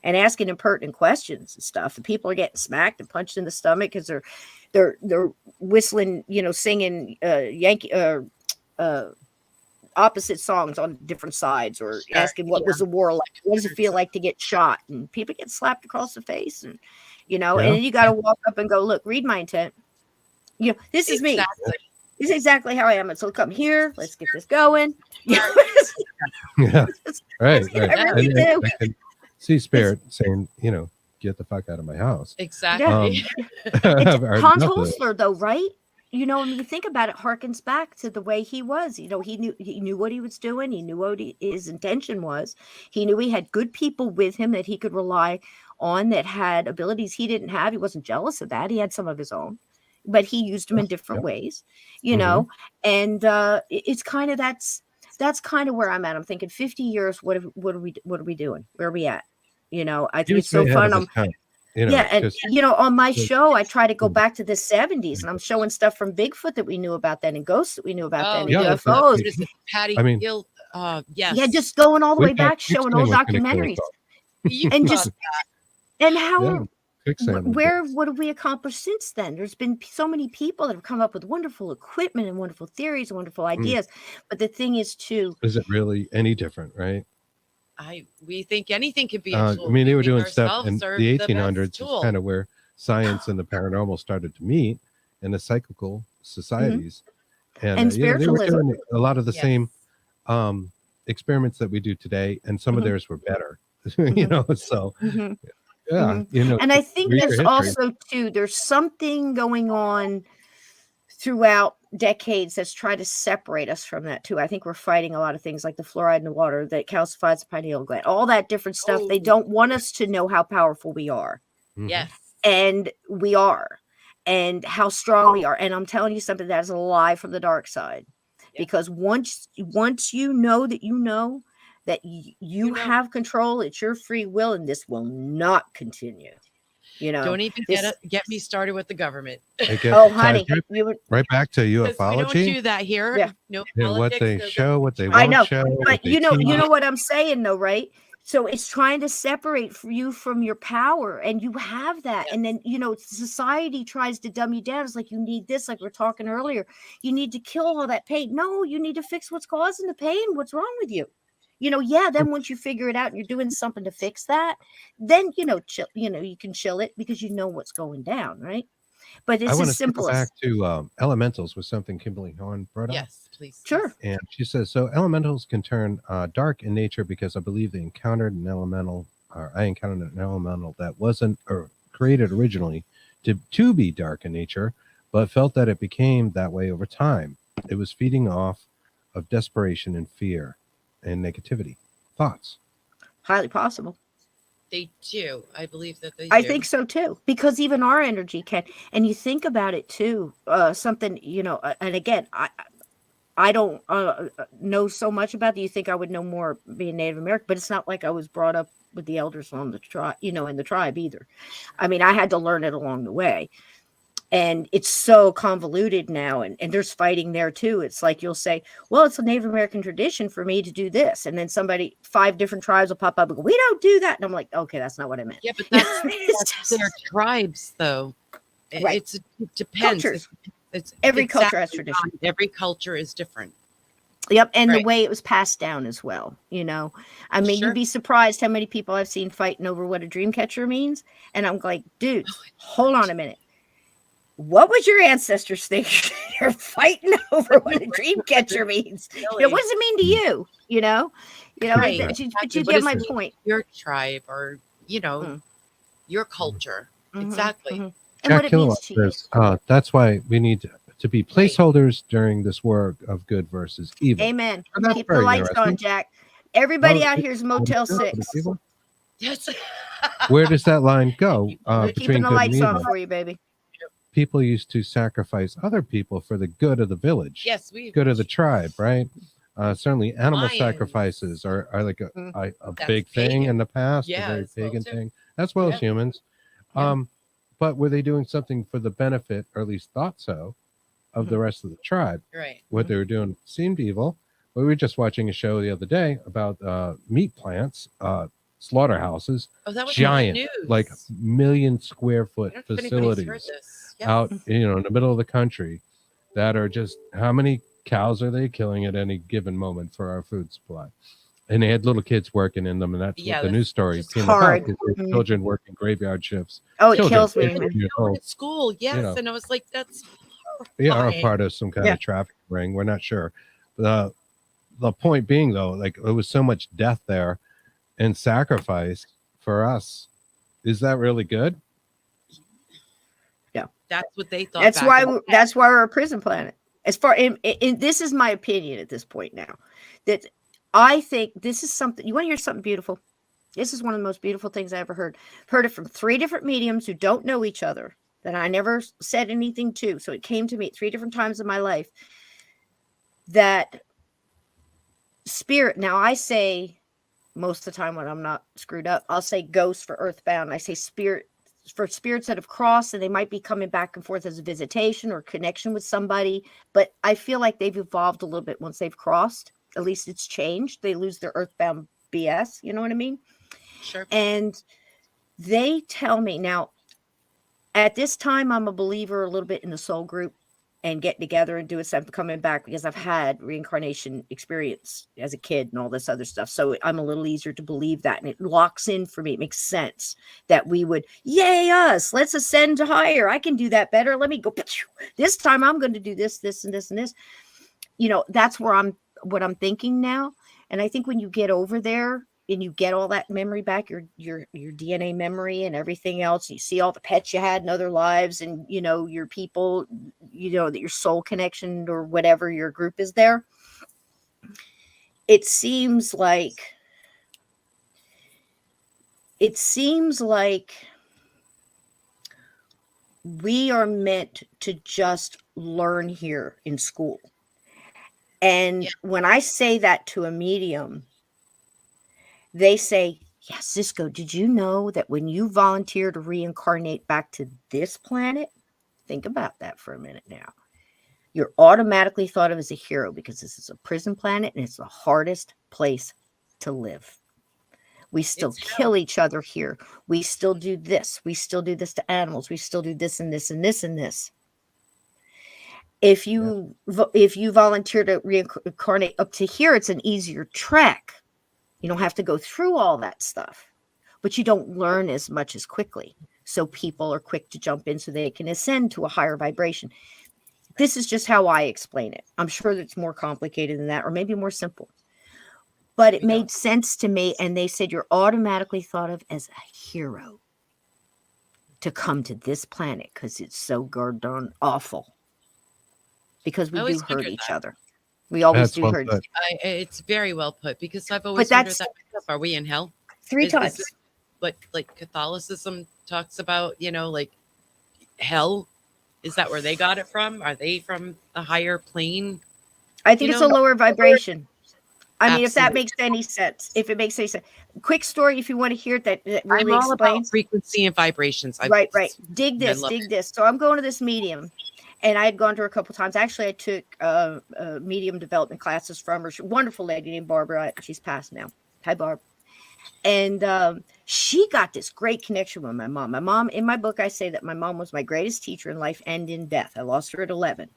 and asking impertinent questions and stuff, and people are getting smacked and punched in the stomach because they're whistling, singing Yankee opposite songs on different sides, or asking what was the war like, what does it feel like to get shot, and people get slapped across the face, and and then you got to walk up and go, look, read my intent. This is me. This is exactly how I am. So come here. Let's get this going. Yeah. Right. I really do. I can see spirit saying, get the fuck out of my house. Exactly. It's Hans Holzler, though, right? When you think about it, harkens back to the way he was. He knew what he was doing. He knew what his intention was. He knew he had good people with him that he could rely on, that had abilities he didn't have. He wasn't jealous of that. He had some of his own, but he used them in different ways, and it's kind of, that's kind of where I'm at. I'm thinking 50 years. What are we doing? Where are we at? I think it's so fun. On my show, I try to go back to the 70s, and I'm showing stuff from Bigfoot that we knew about then, and ghosts that we knew about then, and UFOs. Patty Gill, yes. Yeah, just going all the way back, showing old documentaries. And just, and how, what have we accomplished since then? There's been so many people that have come up with wonderful equipment and wonderful theories and wonderful ideas. But the thing is, too, is it really any different, right? We think anything could be a tool. I mean, they were doing stuff in the 1800s, is kind of where science and the paranormal started to meet, and the psychical societies. And spiritualism. They were doing a lot of the same experiments that we do today, and some of theirs were better. So and I think there's also too, there's something going on throughout decades that's tried to separate us from that too. I think we're fighting a lot of things like the fluoride in the water that calcifies the pineal gland, all that different stuff. They don't want us to know how powerful we are. Yes. And we are, and how strong we are. And I'm telling you something that is a lie from the dark side, because once you know that you have control, it's your free will, and this will not continue. Don't even get me started with the government. Honey, right back to ufology. We don't do that here. Yeah. No and what they show, what they won't I know, show. but you know what I'm saying, though, right? So it's trying to separate you from your power, and you have that. And then, society tries to dumb you down. It's like, you need this, like we we're talking earlier. You need to kill all that pain. No, you need to fix what's causing the pain. What's wrong with you? Then once you figure it out and you're doing something to fix that, then, chill, you can chill it because you know what's going down, right? But it's as simple as. Back to elementals was something Kimberly Horn brought up. Yes, please. Sure. And she says, so elementals can turn dark in nature because I believe I encountered an elemental that wasn't created originally to be dark in nature, but felt that it became that way over time. It was feeding off of desperation and fear and negativity. Thoughts? Highly possible. They do. I believe that they do. I think so too, because even our energy can. And you think about it too, something, and again, I don't know so much about it. You think I would know more being Native American, but it's not like I was brought up with the elders on the tribe, in the tribe either. I mean, I had to learn it along the way. And it's so convoluted now, and there's fighting there too. It's like you'll say, well, it's a Native American tradition for me to do this. And then 5 different tribes will pop up and go, we don't do that. And I'm like, okay, that's not what I meant. Yeah, but that's their tribes, though. Right. It depends. Cultures. It's Every culture has exactly tradition. Every culture is different. Yep. And Right. the way it was passed down as well. I mean, Sure. you'd be surprised how many people I've seen fighting over what a dream catcher means. And I'm like, dude, hold on a minute. What would your ancestors think? You're fighting over what a dream catcher means. Really. What does it mean to you? Right. But you What get is my it? point. Your tribe, or your culture. Mhm, Exactly. mhm. And Jack what it means Kilowatt to you. says, that's why we need to be placeholders during this war of good versus evil. Amen. And that's Keep the very lights on, interesting. Jack. Everybody Well, out here is Motel 6. Yes. Where does that line go We're between keeping the good lights and on evil? for you, baby. People used to sacrifice other people for the good of the village, Yes, good of the tribe, right? Certainly, animal Lions. sacrifices are like a That's big thing pagan. in the past, Yeah, a very as well, pagan too. thing, as well as Yeah. humans. Yeah. But were they doing something for the benefit, or at least thought so, of the rest of the tribe? Right. What they were doing seemed evil. We were just watching a show the other day about meat plants, slaughterhouses, Oh, that was giant, in the news. like 1,000,000 square I foot don't know if anybody's heard facilities this. Yeah. out, in the middle of the country, that are just, how many cows are they killing at any given moment for our food supply? And they had little kids working in them, and that's Yeah, what the that's news story just came hard. about. Is Mhm. children working graveyard shifts. Oh, it Children, kills me. kids, Man. years Going old, to school, yes. know. And I was like, that's they are a horrifying. part of some kind Yeah. of traffic ring. We're not sure. The point being, though, like, it was so much death there and sacrifice for us. Is that really good? That's what they thought. That's back why in the day. that's why we're a prison planet. As far in this is my opinion at this point now, that I think this is something. You want to hear something beautiful? This is one of the most beautiful things I ever heard. Heard it from 3 different mediums who don't know each other, that I never said anything to. So it came to me at 3 different times in my life. That spirit. Now I say most of the time when I'm not screwed up, I'll say ghost for earthbound. I say spirit for spirits that have crossed, and they might be coming back and forth as a visitation or connection with somebody. But I feel like they've evolved a little bit once they've crossed. At least it's changed. They lose their earthbound BS. You know what I mean? Sure. And they tell me now, at this time, I'm a believer a little bit in the soul group and getting together and doing something, coming back, because I've had reincarnation experience as a kid and all this other stuff. So I'm a little easier to believe that. And it locks in for me. It makes sense that we would, yay us, let's ascend to higher. I can do that better. Let me go. This time I'm going to do this, this, and this, and this. That's what I'm thinking now. And I think when you get over there and you get all that memory back, your DNA memory and everything else, you see all the pets you had in other lives, and your people, that your soul connection or whatever your group is there. It seems like we are meant to just learn here in school. And when I say that to a medium, they say, yeah, Sysco, did you know that when you volunteer to reincarnate back to this planet, think about that for a minute now, you're automatically thought of as a hero, because this is a prison planet and it's the hardest place to live. We still kill each other here. We still do this. We still do this to animals. We still do this and this and this and this. If you volunteer to reincarnate up to here, it's an easier trek. You don't have to go through all that stuff, but you don't learn as much as quickly. So people are quick to jump in so they can ascend to a higher vibration. This is just how I explain it. I'm sure that it's more complicated than that, or maybe more simple. But it made sense to me. And they said you're automatically thought of as a hero to come to this planet because it's so darn awful. Because we do hurt each other. We always do hurt. It's very well put, because I've always wondered that myself. Are we in hell? 3 times. But like Catholicism talks about, like hell. Is that where they got it from? Are they from the higher plane? I think You it's know, a lower vibration. I mean, if that Absolutely. makes any sense. If it makes any sense. Quick story, if you want to hear it, that I'm really all about explains. frequency and vibrations. Right. Dig I this, love dig this. So I'm going to this medium, and I had gone to her a couple times. Actually, I took medium development classes from her. She's a wonderful lady named Barbara. She's passed now. Hi, Barb. And she got this great connection with my mom. My mom, in my book, I say that my mom was my greatest teacher in life and in death. I lost her at 11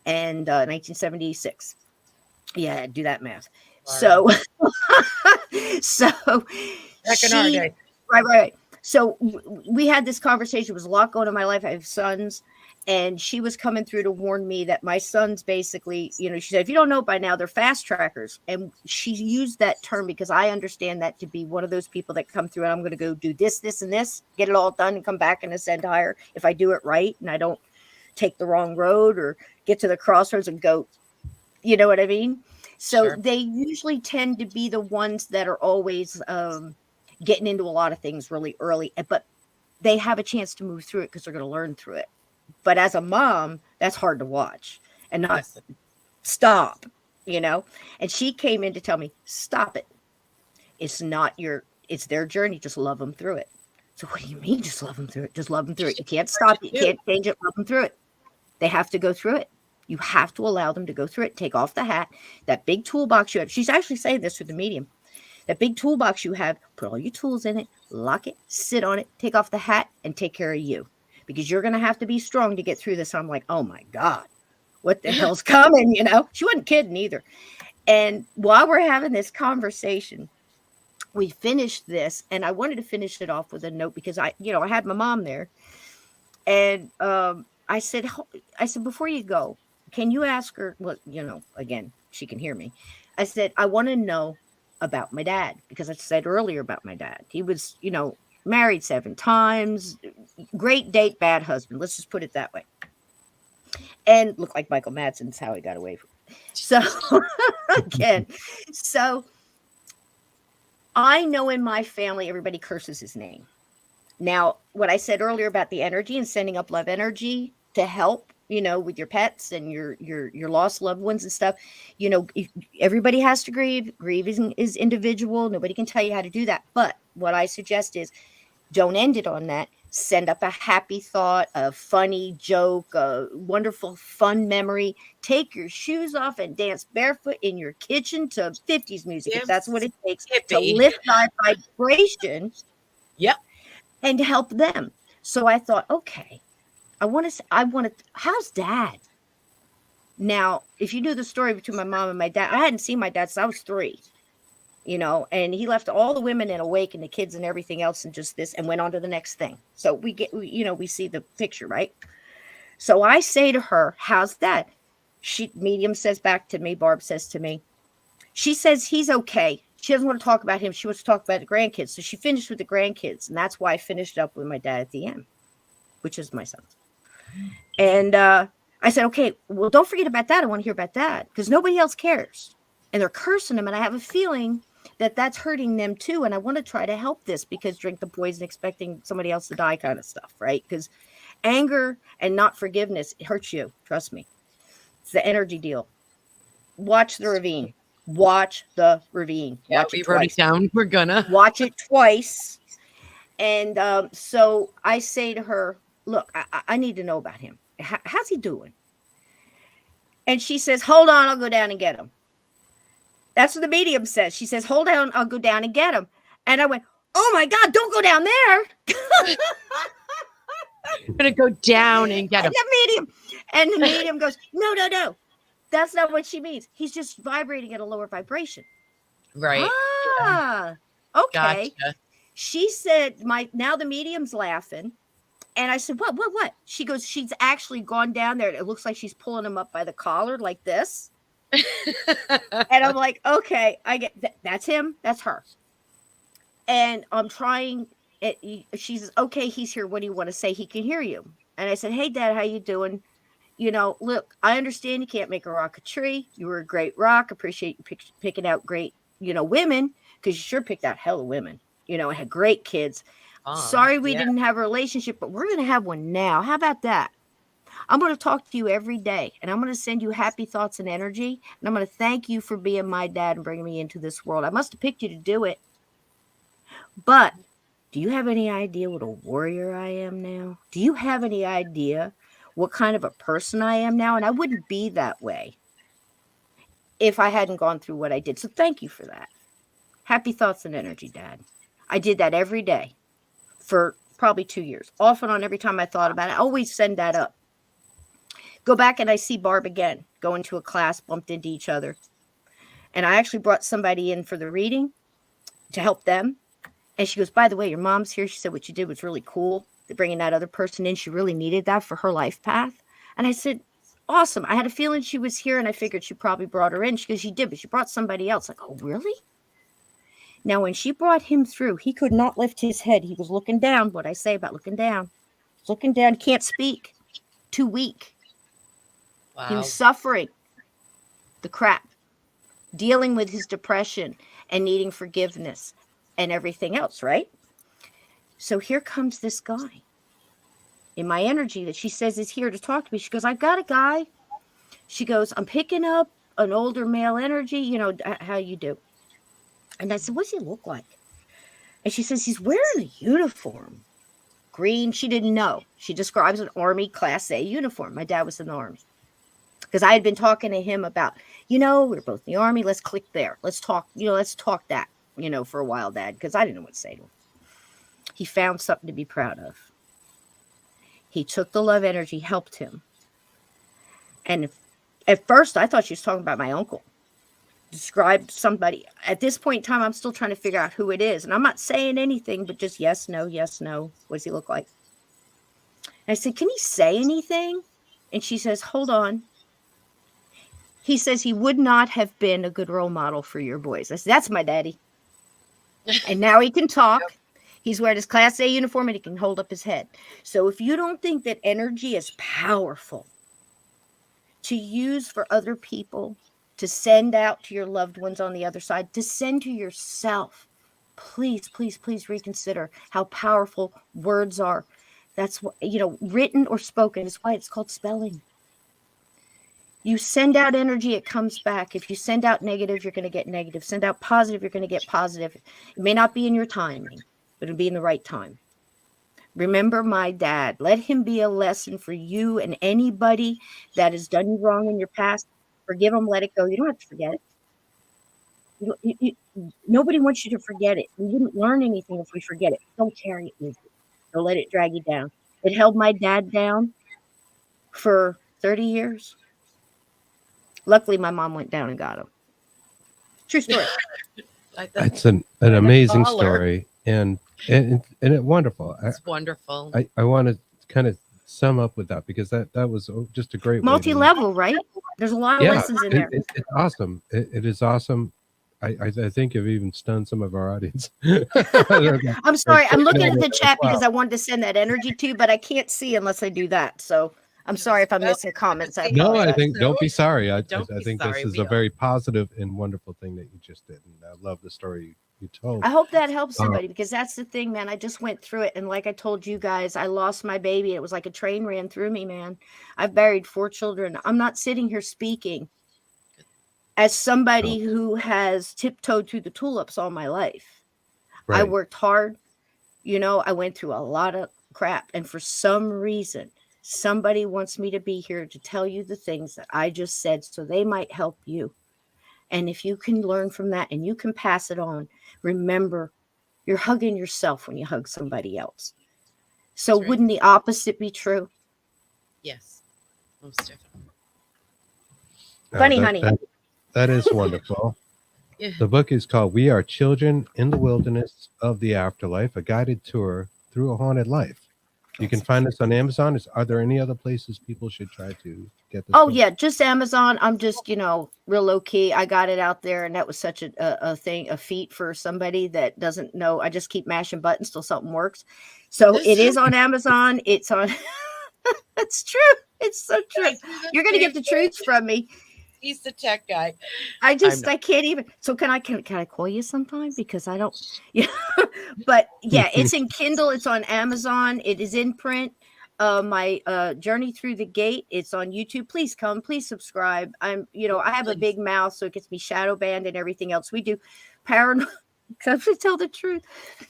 and 1976. Yeah, do that math. So, so Back in our she, day. right. So we had this conversation. It was a lot going on in my life. I have sons, and she was coming through to warn me that my sons basically, you know, she said, if you don't know by now, they're fast trackers. And she used that term because I understand that to be one of those people that come through and I'm going to go do this, this, and this, get it all done and come back and ascend higher if I do it right and I don't take the wrong road or get to the crossroads and go, you know what I mean? So Sure. they usually tend to be the ones that are always getting into a lot of things really early, but they have a chance to move through it because they're going to learn through it. But as a mom, that's hard to watch and not Listen. stop, you know? And she came in to tell me, stop it. It's not it's their journey. Just love them through it. So what do you mean? Just love them through it. Just love them through it. You can't stop it. You can't change it. Love them through it. They have to go through it. You have to allow them to go through it. Take off the hat, that big toolbox you have. She's actually saying this with the medium. That big toolbox you have, put all your tools in it, lock it, sit on it, take off the hat, and take care of you. Because you're going to have to be strong to get through this. I'm like, oh my God, what the hell's coming? You know, she wasn't kidding either. And while we're having this conversation, we finished this, and I wanted to finish it off with a note because I had my mom there. And I said, before you go, can you ask her, well, again, she can hear me. I said, I want to know about my dad, because I said earlier about my dad. He was, married 7 times, great date, bad husband. Let's just put it that way. And looked like Michael Madsen's how he got away from it. So again, I know in my family, everybody curses his name. Now, what I said earlier about the energy and sending up love energy to help, with your pets and your lost loved ones and stuff, everybody has to grieve. Grieving is individual. Nobody can tell you how to do that. But what I suggest is don't end it on that. Send up a happy thought, a funny joke, a wonderful, fun memory. Take your shoes off and dance barefoot in your kitchen to 50s music, if that's what it takes to lift our vibration. Yep. And help them. So I thought, okay, I want to, how's dad? Now, if you knew the story between my mom and my dad, I hadn't seen my dad since I was 3, and he left all the women in a wake and the kids and everything else and just this and went on to the next thing. So we see the picture, right? So I say to her, how's that? Medium says back to me, Barb says to me, she says he's okay. She doesn't want to talk about him. She wants to talk about the grandkids. So she finished with the grandkids. And that's why I finished up with my dad at the end, which is my son. And I said, okay, well, don't forget about that. I want to hear about that because nobody else cares. And they're cursing him. And I have a feeling that that's hurting them too. And I want to try to help this because drink the poison, expecting somebody else to die kind of stuff, right? Because anger and not forgiveness, it hurts you. Trust me. It's the energy deal. Watch the ravine. Watch the ravine. Yeah, we wrote it down. We're gonna watch it twice. And so I say to her, look, I need to know about him. How's he doing? And she says, hold on, I'll go down and get him. That's what the medium says. She says, hold on, I'll go down and get him. And I went, oh my God, don't go down there. I'm gonna go down and get him. And the medium goes, no. That's not what she means. He's just vibrating at a lower vibration. Right. Ah, okay. Gotcha. She said, now the medium's laughing. And I said, what? She goes, she's actually gone down there. It looks like she's pulling him up by the collar like this. And I'm like, okay, I get that's him. That's her. And I'm trying it. She says, okay, he's here. What do you want to say? He can hear you. And I said, hey, Dad, how you doing? Look, I understand you can't make a rock a tree. You were a great rock. Appreciate you picking out great, women, because you sure picked out hell of women. Had great kids. Sorry we didn't have a relationship, but we're going to have one now. How about that? I'm going to talk to you every day, and I'm going to send you happy thoughts and energy, and I'm going to thank you for being my dad and bringing me into this world. I must have picked you to do it. But do you have any idea what a warrior I am now? Do you have any idea what kind of a person I am now? And I wouldn't be that way if I hadn't gone through what I did. So thank you for that. Happy thoughts and energy, Dad. I did that every day for probably 2 years. Off and on, every time I thought about it, I always send that up. Go back and I see Barb again, going to a class, bumped into each other. And I actually brought somebody in for the reading to help them. And she goes, by the way, your mom's here. She said, what you did was really cool. Bringing that other person in. She really needed that for her life path. And I said, awesome. I had a feeling she was here and I figured she probably brought her in. She goes, she did, but she brought somebody else. Like, oh, really? Now, when she brought him through, he could not lift his head. He was looking down. What I say about looking down. Looking down, can't speak. Too weak. Wow. He was suffering the crap, dealing with his depression and needing forgiveness and everything else, right? So here comes this guy in my energy that she says is here to talk to me. She goes, I've got a guy. She goes, I'm picking up an older male energy, you know, how you do. And I said, what's he look like? And she says, he's wearing a uniform. Green. She didn't know. She describes an Army Class A uniform. My dad was in the Army. Because I had been talking to him about, you know, we're both in the Army. Let's click there. Let's talk, you know, let's talk that, you know, for a while, Dad, because I didn't know what to say to him. He found something to be proud of. He took the love energy, helped him. And at first, I thought she was talking about my uncle. Described somebody. At this point in time, I'm still trying to figure out who it is. And I'm not saying anything, but just yes, no, yes, no. What does he look like? And I said, can he say anything? And she says, hold on. He says he would not have been a good role model for your boys. I said, that's my daddy. And now he can talk. Yep. He's wearing his Class A uniform and he can hold up his head. So if you don't think that energy is powerful to use for other people, to send out to your loved ones on the other side, to send to yourself, please, please, please reconsider how powerful words are. That's what, you know, written or spoken is why it's called spelling. You send out energy, it comes back. If you send out negative, you're going to get negative. Send out positive, you're going to get positive. It may not be in your timing, but it'll be in the right time. Remember my dad. Let him be a lesson for you and anybody that has done you wrong in your past. Forgive them, let it go. You don't have to forget it. Nobody wants you to forget it. We didn't learn anything if we forget it. Don't carry it with you. Don't let it drag you down. It held my dad down for 30 years. Luckily, my mom went down and got him. True story. It's an amazing story, and it wonderful. It's wonderful. I want to kind of sum up with that because that was just a great multi-level, right? There's a lot of lessons in there. It's awesome. It is awesome. I think I've even stunned some of our audience. I'm sorry. I'm looking at the chat because I wanted to send that energy to you, but I can't see unless I do that. So I'm sorry if I'm missing comments. No, I think don't be sorry. I think this is a very positive and wonderful thing that you just did. And I love the story you told. I hope that helps somebody because that's the thing, man. I just went through it. And like I told you guys, I lost my baby. It was like a train ran through me, man. I've buried 4 children. I'm not sitting here speaking as somebody who has tiptoed through the tulips all my life. Right. I worked hard. You know, I went through a lot of crap. And for some reason, somebody wants me to be here to tell you the things that I just said so they might help you. And if you can learn from that and you can pass it on, remember, you're hugging yourself when you hug somebody else. So right. Wouldn't the opposite be true? Yes, most definitely. Funny, honey. That is wonderful. Yeah. The book is called We Are Children in the Wilderness of the Afterlife, a guided tour through a haunted life. You can find us on Amazon. Are there any other places people should try to get this? Oh, book? Yeah, just Amazon. I'm just, real low key. I got it out there, and that was such a feat for somebody that doesn't know. I just keep mashing buttons till something works. So it is on Amazon. It's on. It's true. It's so true. You're going to get the truth from me. He's the tech guy. I can't even. So can I call you sometime? Because I don't. Yeah. But yeah, it's in Kindle. It's on Amazon. It is in print. my Journey Through the Gate. It's on YouTube. Please come, please subscribe. I have a big mouth, so it gets me shadow banned and everything else. We do paranormal. To tell the truth.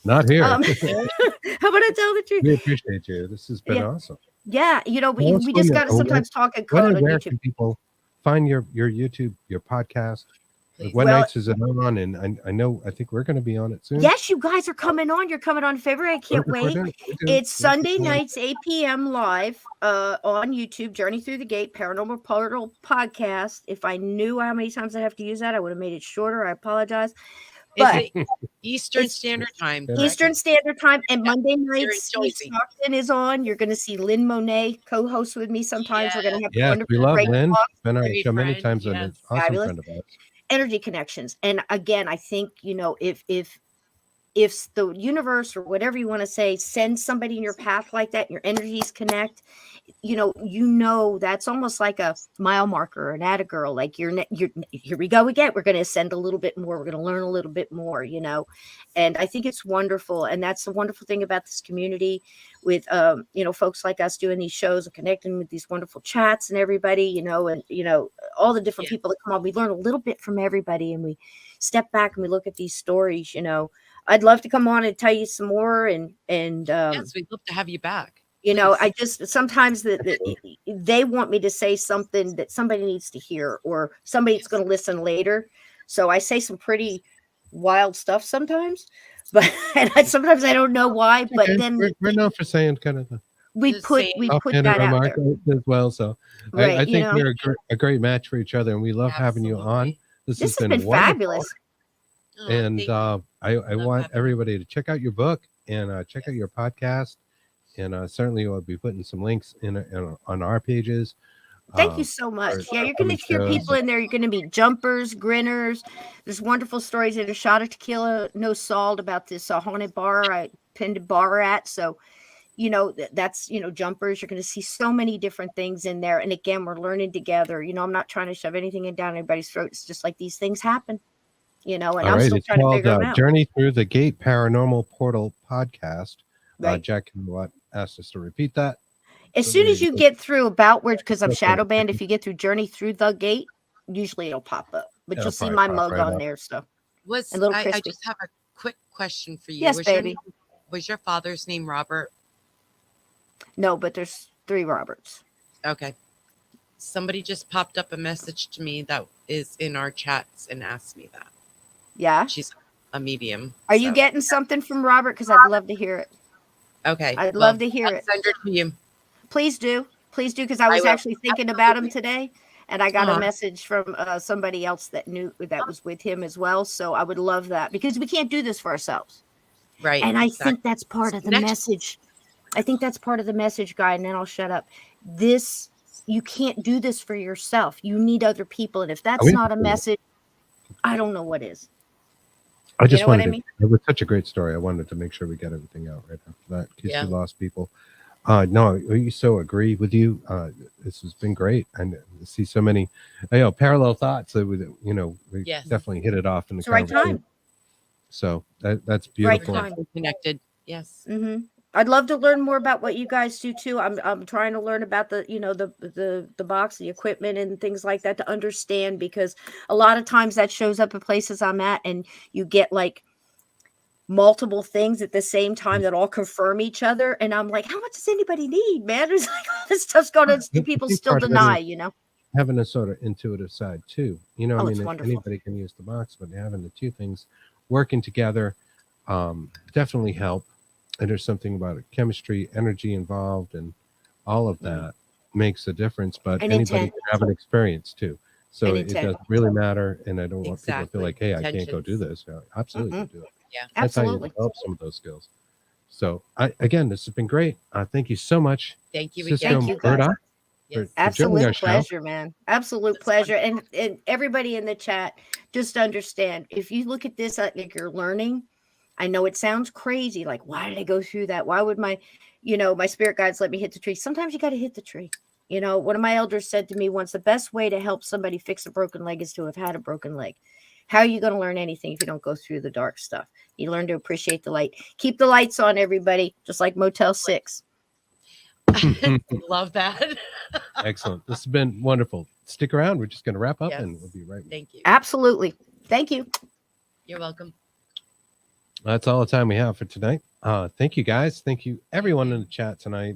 Not here. How about I tell the truth? We appreciate you. This has been awesome. Yeah, we just got to sometimes talk in When code and on where YouTube. can people find your YouTube, your podcast? Please. What nights is it on? And I think we're going to be on it soon. Yes, you guys are coming on. You're coming on in February. I can't wait. It's Sunday nights, 8 p.m. live on YouTube, Journey Through the Gate, Paranormal Portal Podcast. If I knew how many times I have to use that, I would have made it shorter. I apologize. But Is it Eastern Standard Time? Eastern Standard Time, and Monday Here in nights, Steve Jersey. Stockton is on. You're going to see Lynn Monet co-host with me sometimes. We're going to have Yes, we wonderful love break Lynn. talk. She's been on our Very show many friend, times and yes. an awesome Fabulous. friend of ours. Energy connections. And again, I think, if the universe or whatever you want to say sends somebody in your path like that and your energies connect, that's almost like a mile marker, an atta girl. Like you're here we go again. We're going to ascend a little bit more. We're going to learn a little bit more, and I think it's wonderful. And that's the wonderful thing about this community with, folks like us doing these shows and connecting with these wonderful chats and everybody, and all the different people that come on. We learn a little bit from everybody, and we step back and we look at these stories. I'd love to come on and tell you some more, and Yes, we'd love to have you back. I just sometimes they want me to say something that somebody needs to hear, or somebody's going to listen later. So I say some pretty wild stuff sometimes, but sometimes I don't know why. But then we're known for saying kind of we put that out there as well. So right, I think we're a great match for each other, and we love having you on. This has been wonderful. fabulous. Oh, And thank you. I Love want having everybody to check out your book and check out your podcast, and certainly we'll be putting some links on our pages. Thank you so much. for Yeah, you're going to hear upcoming people shows. in there. You're going to meet jumpers, grinners. There's wonderful stories in A Shot of Tequila, No Salt, about this haunted bar I pinned a bar at. So, that's, jumpers. You're going to see so many different things in there. And again, we're learning together. I'm not trying to shove anything down anybody's throat. It's just like these things happen, and All I'm right, still it's trying to called figure them out. Journey Through the Gate Paranormal Portal Podcast. Right. Jack asked us to repeat that. As soon as you get through about where, because I'm shadow banned, if you get through Journey Through the Gate, usually it'll pop up. But It'll you'll see probably my pop mug right on up. there. So Was a little I crispy. just have a quick question for you? Yes, was baby. Was your father's name Robert? no, but there's 3 Roberts. Okay. Somebody just popped up a message to me that is in our chats and asked me that. Yeah. She's a medium. Are you so- getting something from Robert? Because I'd love to hear it. Okay. I'd love to hear I'll it. send her to you. Please do. Please do. Because I was will. actually thinking about him today. And I got Aw. a message from somebody else that was with him as well. So I would love that, because we can't do this for ourselves. Right. And I exactly. think that's part of the Next- message. I think that's part of the message, guy. And then I'll shut up. You can't do this for yourself. You need other people. And if that's we not a don't do it. message, I don't know what is. I just know what wanted I mean? it was such a great story. I wanted to make sure we get everything out right after that, in case Yeah. you lost people. No, we so agree with you. This has been great, and to see so many, parallel thoughts. That we Yes. definitely hit it off in the It's the right conversation. time. So that's Right beautiful. time. Definitely connected. Yes. Mm-hmm. I'd love to learn more about what you guys do too. I'm trying to learn about the box, the equipment, and things like that to understand, because a lot of times that shows up at places I'm at, and you get like multiple things at the same time that all confirm each other, and I'm like, how much does anybody need, man? There's like all this stuff's going on. The People big still part of it deny, is having a sort of intuitive side too. I Oh, mean, it's wonderful. anybody can use the box, but having the two things working together definitely help. And there's something about it, chemistry, energy involved, and all of that makes a difference. But And anybody intent. can have an experience too. So And it intent. doesn't really matter. And I don't want people to feel Exactly. like, hey, I can't go do Intentions. this. Absolutely can do it. Yeah. That's how Absolutely. you develop some of those skills. So again, this has been great. Thank you so much, Thank you Sysco again. Thank you, guys. Murdoch, Yes. for joining Absolute our show. pleasure, man. Absolute That's pleasure. And everybody in the chat, just understand, if you look at this like you're learning, I know it sounds crazy. Like, why did I go through that? Why would my spirit guides let me hit the tree? Sometimes you got to hit the tree. One of my elders said to me once, the best way to help somebody fix a broken leg is to have had a broken leg. How are you going to learn anything if you don't go through the dark stuff? You learn to appreciate the light. Keep the lights on, everybody, just like Motel 6. Love that. Excellent. This has been wonderful. Stick around. We're just going to wrap up and Yes. we'll be right back. Thank you. Absolutely. Thank you. You're welcome. That's all the time we have for tonight. Thank you guys. Thank you everyone in the chat tonight.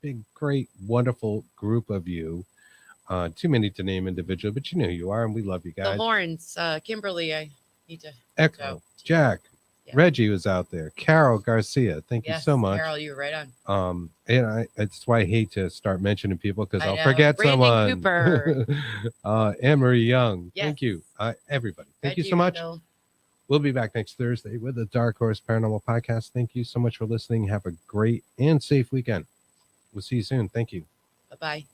Big, great, wonderful group of you. Too many to name individually, but you know who you are, and we love you The guys. Lawrence, Kimberly, I need to Echo, go. Jack, Yeah. Reggie was out there. Carol Garcia, thank you so much. Carol, you're right on. And that's why I hate to start mentioning people because I I'll know. forget Brandon someone. Cooper. Anne-Marie Young, thank Yes. you. Everybody, thank you Reggie so much. Rendell. We'll be back next Thursday with the Dark Horse Paranormal Podcast. Thank you so much for listening. Have a great and safe weekend. We'll see you soon. Thank you. Bye-bye.